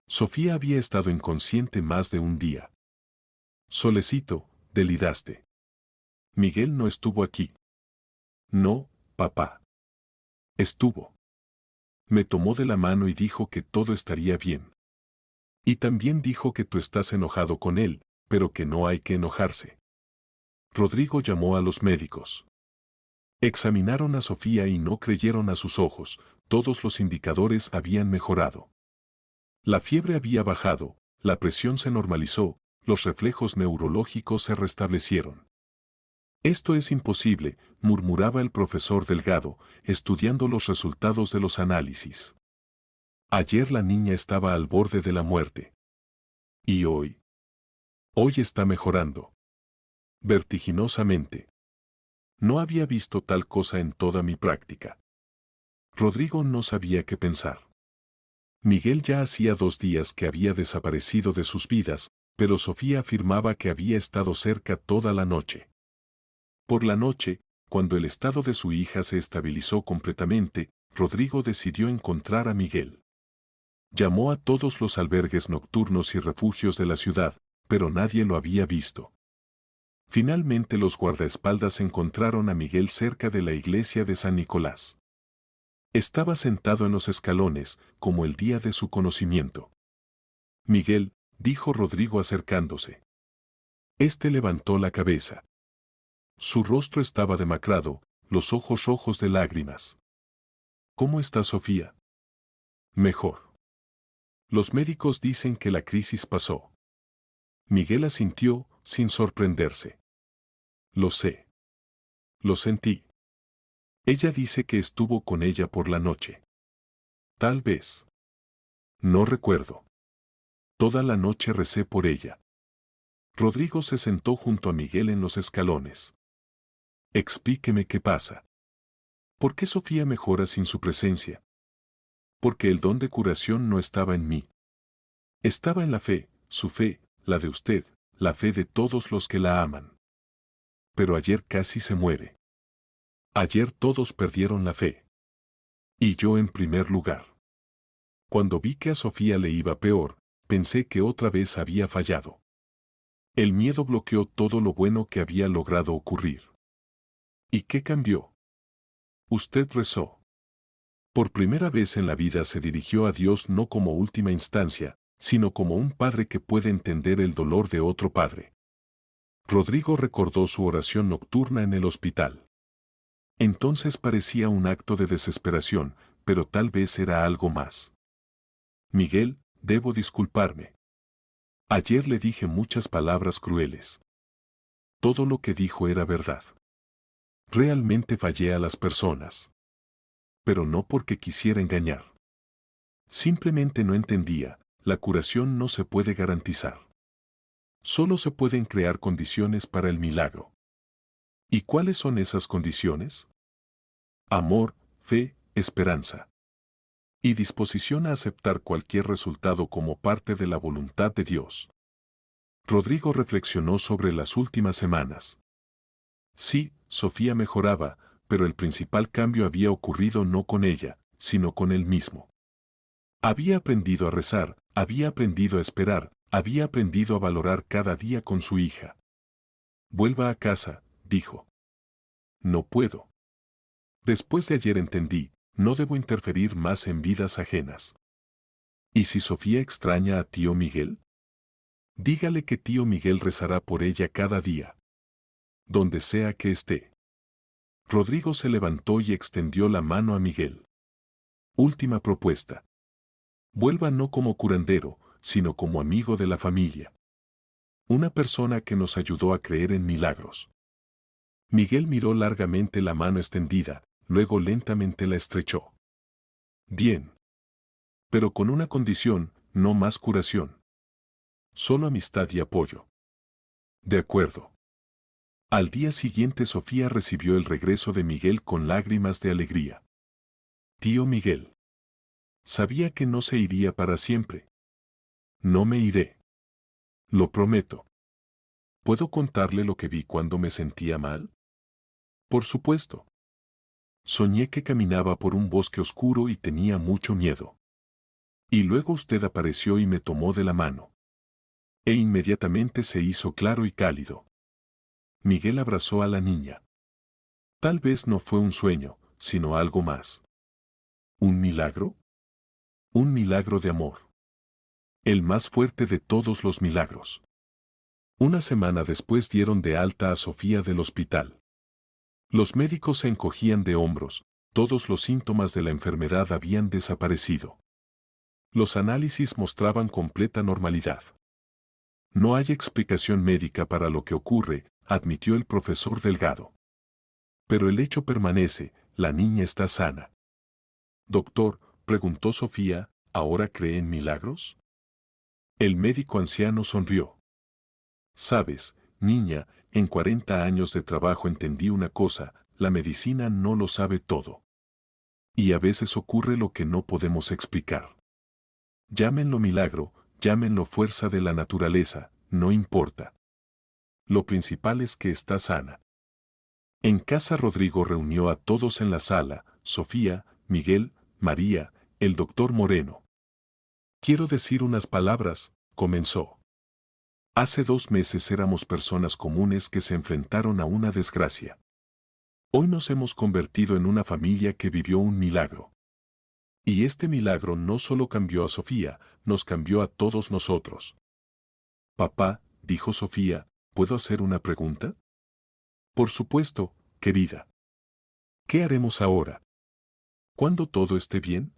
Sofía había estado inconsciente más de un día. «Solecito, delidaste. Miguel no estuvo aquí». «No, papá. Estuvo. Me tomó de la mano y dijo que todo estaría bien. Y también dijo que tú estás enojado con él, pero que no hay que enojarse». Rodrigo llamó a los médicos. Examinaron a Sofía y no creyeron a sus ojos, todos los indicadores habían mejorado. La fiebre había bajado, la presión se normalizó, los reflejos neurológicos se restablecieron. «Esto es imposible», murmuraba el profesor Delgado, estudiando los resultados de los análisis. «Ayer la niña estaba al borde de la muerte. ¿Y hoy?» «Hoy está mejorando. Vertiginosamente. No había visto tal cosa en toda mi práctica». Rodrigo no sabía qué pensar. Miguel ya hacía 2 días que había desaparecido de sus vidas, pero Sofía afirmaba que había estado cerca toda la noche. Por la noche, cuando el estado de su hija se estabilizó completamente, Rodrigo decidió encontrar a Miguel. Llamó a todos los albergues nocturnos y refugios de la ciudad, pero nadie lo había visto. Finalmente los guardaespaldas encontraron a Miguel cerca de la iglesia de San Nicolás. Estaba sentado en los escalones, como el día de su conocimiento. «Miguel», dijo Rodrigo acercándose. Este levantó la cabeza. Su rostro estaba demacrado, los ojos rojos de lágrimas. «¿Cómo está Sofía?» «Mejor. Los médicos dicen que la crisis pasó». Miguel asintió, sin sorprenderse. «Lo sé. Lo sentí. Ella dice que estuvo con ella por la noche». «Tal vez. No recuerdo. Toda la noche recé por ella». Rodrigo se sentó junto a Miguel en los escalones. «Explíqueme qué pasa. ¿Por qué Sofía mejora sin su presencia?» «Porque el don de curación no estaba en mí. Estaba en la fe, su fe, la de usted, la fe de todos los que la aman. Pero ayer casi se muere. Ayer todos perdieron la fe. Y yo en primer lugar. Cuando vi que a Sofía le iba peor, pensé que otra vez había fallado. El miedo bloqueó todo lo bueno que había logrado ocurrir». «¿Y qué cambió?» «Usted rezó. Por primera vez en la vida se dirigió a Dios no como última instancia, sino como un padre que puede entender el dolor de otro padre». Rodrigo recordó su oración nocturna en el hospital. Entonces parecía un acto de desesperación, pero tal vez era algo más. «Miguel, debo disculparme. Ayer le dije muchas palabras crueles. Todo lo que dijo era verdad. Realmente fallé a las personas. Pero no porque quisiera engañar. Simplemente no entendía, la curación no se puede garantizar. Solo se pueden crear condiciones para el milagro». ¿Y cuáles son esas condiciones? Amor, fe, esperanza. Y disposición a aceptar cualquier resultado como parte de la voluntad de Dios. Rodrigo reflexionó sobre las últimas semanas. Sí, Sofía mejoraba, pero el principal cambio había ocurrido no con ella, sino con él mismo. Había aprendido a rezar, había aprendido a esperar, había aprendido a valorar cada día con su hija. Vuelva a casa, dijo. No puedo. Después de ayer entendí, no debo interferir más en vidas ajenas. ¿Y si Sofía extraña a tío Miguel? Dígale que tío Miguel rezará por ella cada día. Donde sea que esté. Rodrigo se levantó y extendió la mano a Miguel. Última propuesta. Vuelva no como curandero, sino como amigo de la familia. Una persona que nos ayudó a creer en milagros. Miguel miró largamente la mano extendida, luego lentamente la estrechó. Bien. Pero con una condición, no más curación. Solo amistad y apoyo. De acuerdo. Al día siguiente Sofía recibió el regreso de Miguel con lágrimas de alegría. Tío Miguel. Sabía que no se iría para siempre. No me iré. Lo prometo. ¿Puedo contarle lo que vi cuando me sentía mal? Por supuesto. Soñé que caminaba por un bosque oscuro y tenía mucho miedo. Y luego usted apareció y me tomó de la mano. E inmediatamente se hizo claro y cálido. Miguel abrazó a la niña. Tal vez no fue un sueño, sino algo más. ¿Un milagro? Un milagro de amor. El más fuerte de todos los milagros. Una semana después dieron de alta a Sofía del hospital. Los médicos se encogían de hombros, todos los síntomas de la enfermedad habían desaparecido. Los análisis mostraban completa normalidad. No hay explicación médica para lo que ocurre, admitió el profesor Delgado. Pero el hecho permanece, la niña está sana. Doctor, preguntó Sofía, ¿ahora cree en milagros? El médico anciano sonrió. Sabes, niña, en 40 años de trabajo entendí una cosa, la medicina no lo sabe todo. Y a veces ocurre lo que no podemos explicar. Llámenlo milagro, llámenlo fuerza de la naturaleza, no importa. Lo principal es que está sana. En casa Rodrigo reunió a todos en la sala, Sofía, Miguel, María, el doctor Moreno. Quiero decir unas palabras, comenzó. Hace 2 meses éramos personas comunes que se enfrentaron a una desgracia. Hoy nos hemos convertido en una familia que vivió un milagro. Y este milagro no solo cambió a Sofía, nos cambió a todos nosotros. Papá, dijo Sofía, ¿puedo hacer una pregunta? Por supuesto, querida. ¿Qué haremos ahora? ¿Cuándo todo esté bien?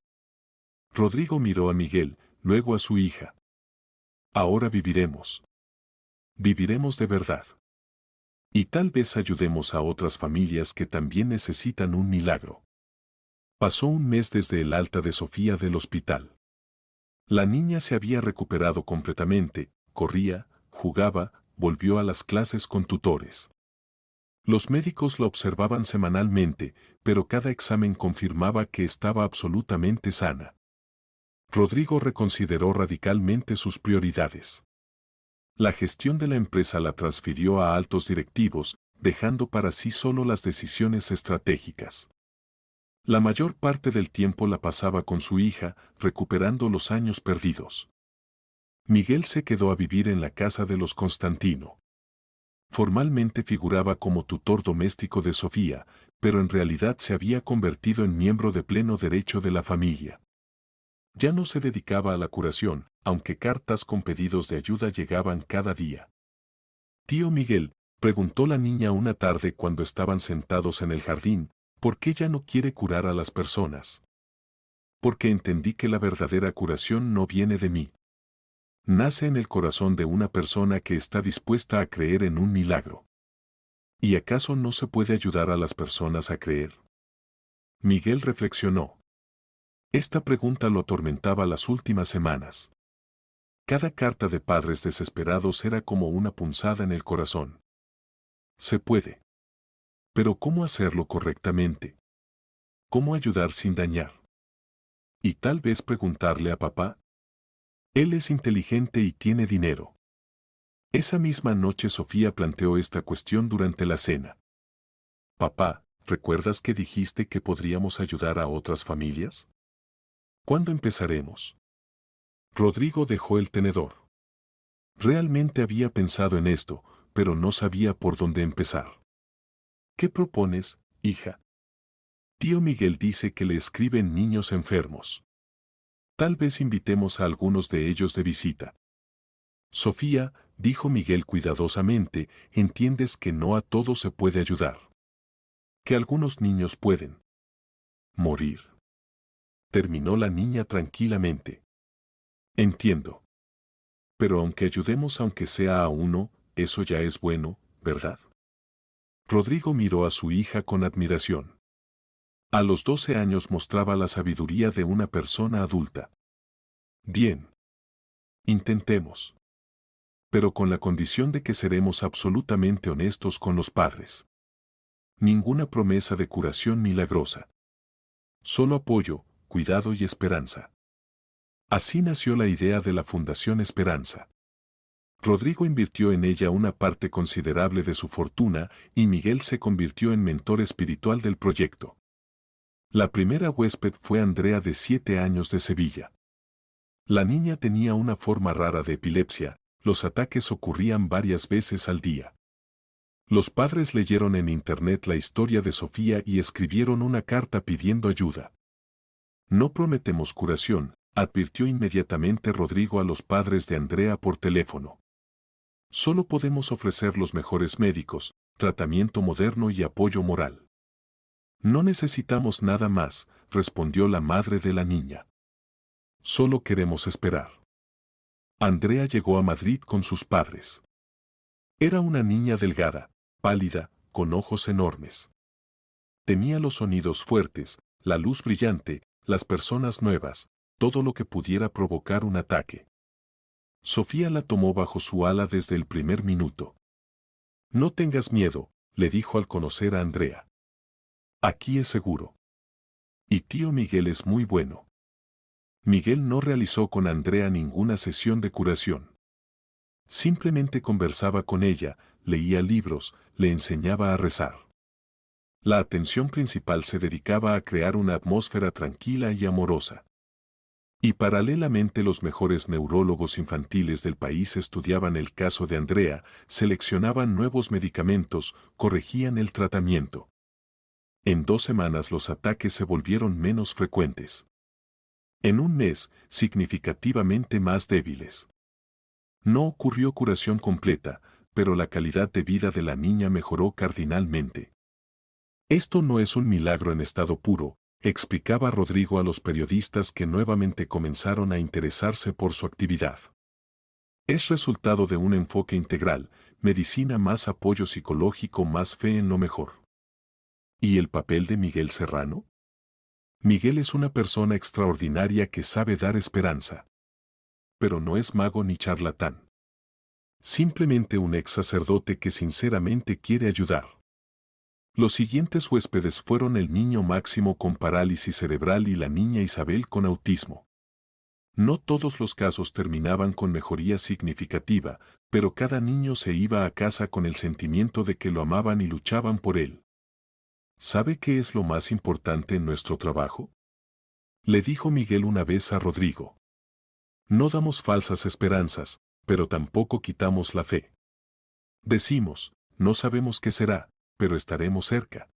Rodrigo miró a Miguel, luego a su hija. Ahora viviremos. Viviremos de verdad. Y tal vez ayudemos a otras familias que también necesitan un milagro. Pasó un mes desde el alta de Sofía del hospital. La niña se había recuperado completamente, corría, jugaba, volvió a las clases con tutores. Los médicos la observaban semanalmente, pero cada examen confirmaba que estaba absolutamente sana. Rodrigo reconsideró radicalmente sus prioridades. La gestión de la empresa la transfirió a altos directivos, dejando para sí solo las decisiones estratégicas. La mayor parte del tiempo la pasaba con su hija, recuperando los años perdidos. Miguel se quedó a vivir en la casa de los Constantino. Formalmente figuraba como tutor doméstico de Sofía, pero en realidad se había convertido en miembro de pleno derecho de la familia. Ya no se dedicaba a la curación, aunque cartas con pedidos de ayuda llegaban cada día. Tío Miguel, preguntó la niña una tarde cuando estaban sentados en el jardín, ¿por qué ya no quiere curar a las personas? Porque entendí que la verdadera curación no viene de mí. Nace en el corazón de una persona que está dispuesta a creer en un milagro. ¿Y acaso no se puede ayudar a las personas a creer? Miguel reflexionó. Esta pregunta lo atormentaba las últimas semanas. Cada carta de padres desesperados era como una punzada en el corazón. Se puede. Pero ¿cómo hacerlo correctamente? ¿Cómo ayudar sin dañar? Y tal vez preguntarle a papá. Él es inteligente y tiene dinero. Esa misma noche Sofía planteó esta cuestión durante la cena. Papá, ¿recuerdas que dijiste que podríamos ayudar a otras familias? ¿Cuándo empezaremos? Rodrigo dejó el tenedor. Realmente había pensado en esto, pero no sabía por dónde empezar. ¿Qué propones, hija? Tío Miguel dice que le escriben niños enfermos. Tal vez invitemos a algunos de ellos de visita. Sofía, dijo Miguel cuidadosamente, entiendes que no a todos se puede ayudar. Que algunos niños pueden morir. Terminó la niña tranquilamente. Entiendo. Pero aunque ayudemos aunque sea a uno, eso ya es bueno, ¿verdad? Rodrigo miró a su hija con admiración. A los 12 años mostraba la sabiduría de una persona adulta. Bien. Intentemos. Pero con la condición de que seremos absolutamente honestos con los padres. Ninguna promesa de curación milagrosa. Solo apoyo, cuidado y esperanza. Así nació la idea de la Fundación Esperanza. Rodrigo invirtió en ella una parte considerable de su fortuna y Miguel se convirtió en mentor espiritual del proyecto. La primera huésped fue Andrea de 7 años de Sevilla. La niña tenía una forma rara de epilepsia, los ataques ocurrían varias veces al día. Los padres leyeron en internet la historia de Sofía y escribieron una carta pidiendo ayuda. No prometemos curación, advirtió inmediatamente Rodrigo a los padres de Andrea por teléfono. Solo podemos ofrecer los mejores médicos, tratamiento moderno y apoyo moral. No necesitamos nada más, respondió la madre de la niña. Solo queremos esperar. Andrea llegó a Madrid con sus padres. Era una niña delgada, pálida, con ojos enormes. Temía los sonidos fuertes, la luz brillante, las personas nuevas, todo lo que pudiera provocar un ataque. Sofía la tomó bajo su ala desde el primer minuto. No tengas miedo, le dijo al conocer a Andrea. Aquí es seguro. Y tío Miguel es muy bueno. Miguel no realizó con Andrea ninguna sesión de curación. Simplemente conversaba con ella, leía libros, le enseñaba a rezar. La atención principal se dedicaba a crear una atmósfera tranquila y amorosa. Y paralelamente los mejores neurólogos infantiles del país estudiaban el caso de Andrea, seleccionaban nuevos medicamentos, corregían el tratamiento. En 2 semanas los ataques se volvieron menos frecuentes. En un mes, significativamente más débiles. No ocurrió curación completa, pero la calidad de vida de la niña mejoró cardinalmente. Esto no es un milagro en estado puro, explicaba Rodrigo a los periodistas que nuevamente comenzaron a interesarse por su actividad. Es resultado de un enfoque integral, medicina más apoyo psicológico más fe en lo mejor. ¿Y el papel de Miguel Serrano? Miguel es una persona extraordinaria que sabe dar esperanza. Pero no es mago ni charlatán. Simplemente un ex sacerdote que sinceramente quiere ayudar. Los siguientes huéspedes fueron el niño Máximo con parálisis cerebral y la niña Isabel con autismo. No todos los casos terminaban con mejoría significativa, pero cada niño se iba a casa con el sentimiento de que lo amaban y luchaban por él. ¿Sabe qué es lo más importante en nuestro trabajo? Le dijo Miguel una vez a Rodrigo. No damos falsas esperanzas, pero tampoco quitamos la fe. Decimos, no sabemos qué será, pero estaremos cerca.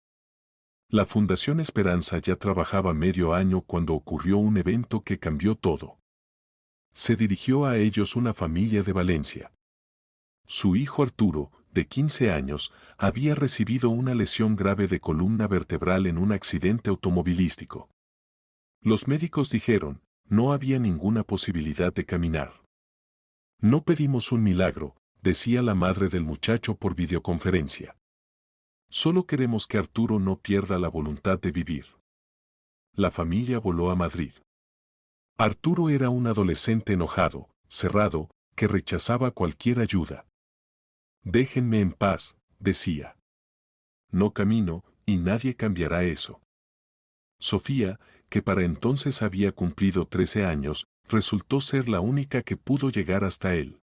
La Fundación Esperanza ya trabajaba medio año cuando ocurrió un evento que cambió todo. Se dirigió a ellos una familia de Valencia. Su hijo Arturo, de 15 años, había recibido una lesión grave de columna vertebral en un accidente automovilístico. Los médicos dijeron, no había ninguna posibilidad de caminar. No pedimos un milagro, decía la madre del muchacho por videoconferencia. Solo queremos que Arturo no pierda la voluntad de vivir. La familia voló a Madrid. Arturo era un adolescente enojado, cerrado, que rechazaba cualquier ayuda. Déjenme en paz, decía. No camino, y nadie cambiará eso. Sofía, que para entonces había cumplido 13 años, resultó ser la única que pudo llegar hasta él.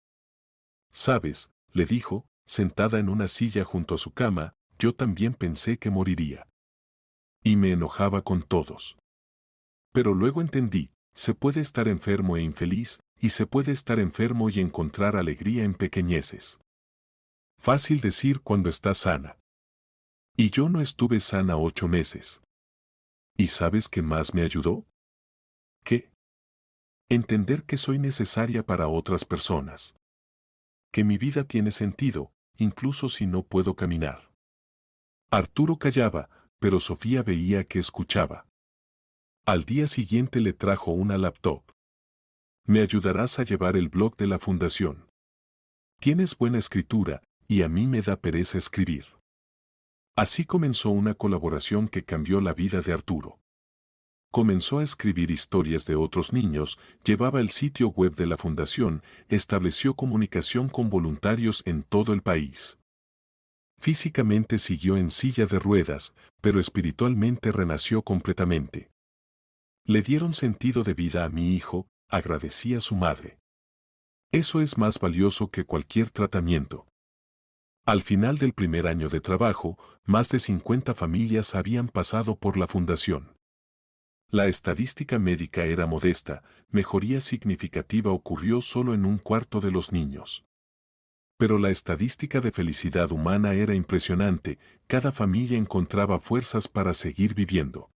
Sabes, le dijo, sentada en una silla junto a su cama, yo también pensé que moriría. Y me enojaba con todos. Pero luego entendí, se puede estar enfermo e infeliz, y se puede estar enfermo y encontrar alegría en pequeñeces. Fácil decir cuando estás sana. Y yo no estuve sana 8 meses. ¿Y sabes qué más me ayudó? ¿Qué? Entender que soy necesaria para otras personas. Que mi vida tiene sentido, incluso si no puedo caminar. Arturo callaba, pero Sofía veía que escuchaba. Al día siguiente le trajo una laptop. Me ayudarás a llevar el blog de la fundación. Tienes buena escritura, y a mí me da pereza escribir. Así comenzó una colaboración que cambió la vida de Arturo. Comenzó a escribir historias de otros niños, llevaba el sitio web de la fundación, estableció comunicación con voluntarios en todo el país. Físicamente siguió en silla de ruedas, pero espiritualmente renació completamente. Le dieron sentido de vida a mi hijo, agradecía su madre. Eso es más valioso que cualquier tratamiento. Al final del primer año de trabajo, más de 50 familias habían pasado por la fundación. La estadística médica era modesta, mejoría significativa ocurrió solo en un cuarto de los niños. Pero la estadística de felicidad humana era impresionante, cada familia encontraba fuerzas para seguir viviendo.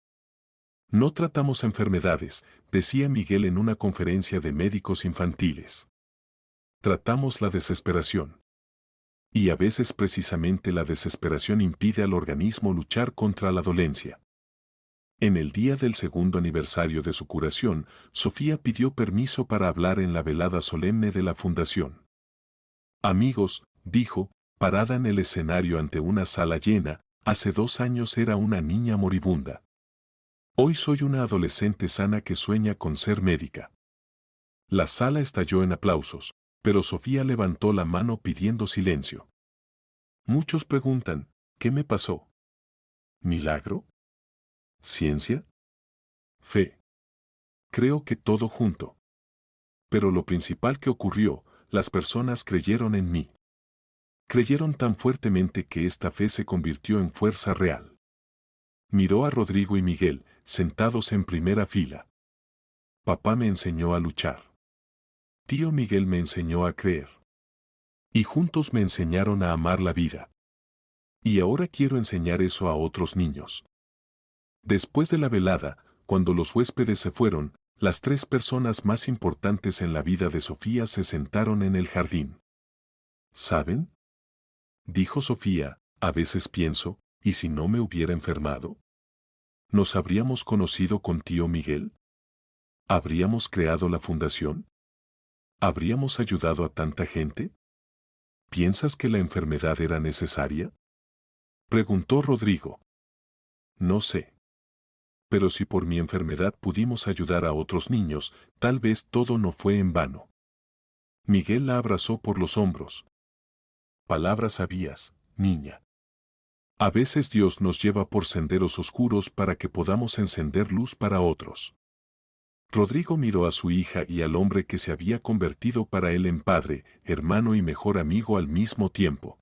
No tratamos enfermedades, decía Miguel en una conferencia de médicos infantiles. Tratamos la desesperación. Y a veces precisamente la desesperación impide al organismo luchar contra la dolencia. En el día del segundo aniversario de su curación, Sofía pidió permiso para hablar en la velada solemne de la fundación. Amigos, dijo, parada en el escenario ante una sala llena, hace 2 años era una niña moribunda. Hoy soy una adolescente sana que sueña con ser médica. La sala estalló en aplausos, pero Sofía levantó la mano pidiendo silencio. Muchos preguntan, ¿qué me pasó? ¿Milagro? ¿Ciencia? Fe. Creo que todo junto. Pero lo principal que ocurrió, las personas creyeron en mí. Creyeron tan fuertemente que esta fe se convirtió en fuerza real. Miró a Rodrigo y Miguel, sentados en primera fila. Papá me enseñó a luchar. Tío Miguel me enseñó a creer. Y juntos me enseñaron a amar la vida. Y ahora quiero enseñar eso a otros niños. Después de la velada, cuando los huéspedes se fueron, las 3 personas más importantes en la vida de Sofía se sentaron en el jardín. ¿Saben? Dijo Sofía, a veces pienso, ¿y si no me hubiera enfermado? ¿Nos habríamos conocido con tío Miguel? ¿Habríamos creado la fundación? ¿Habríamos ayudado a tanta gente? ¿Piensas que la enfermedad era necesaria? Preguntó Rodrigo. No sé. Pero si por mi enfermedad pudimos ayudar a otros niños, tal vez todo no fue en vano. Miguel la abrazó por los hombros. Palabras sabias, niña. A veces Dios nos lleva por senderos oscuros para que podamos encender luz para otros. Rodrigo miró a su hija y al hombre que se había convertido para él en padre, hermano y mejor amigo al mismo tiempo.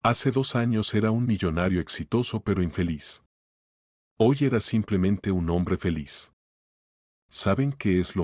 Hace 2 años era un millonario exitoso pero infeliz. Hoy era simplemente un hombre feliz. ¿Saben qué es lo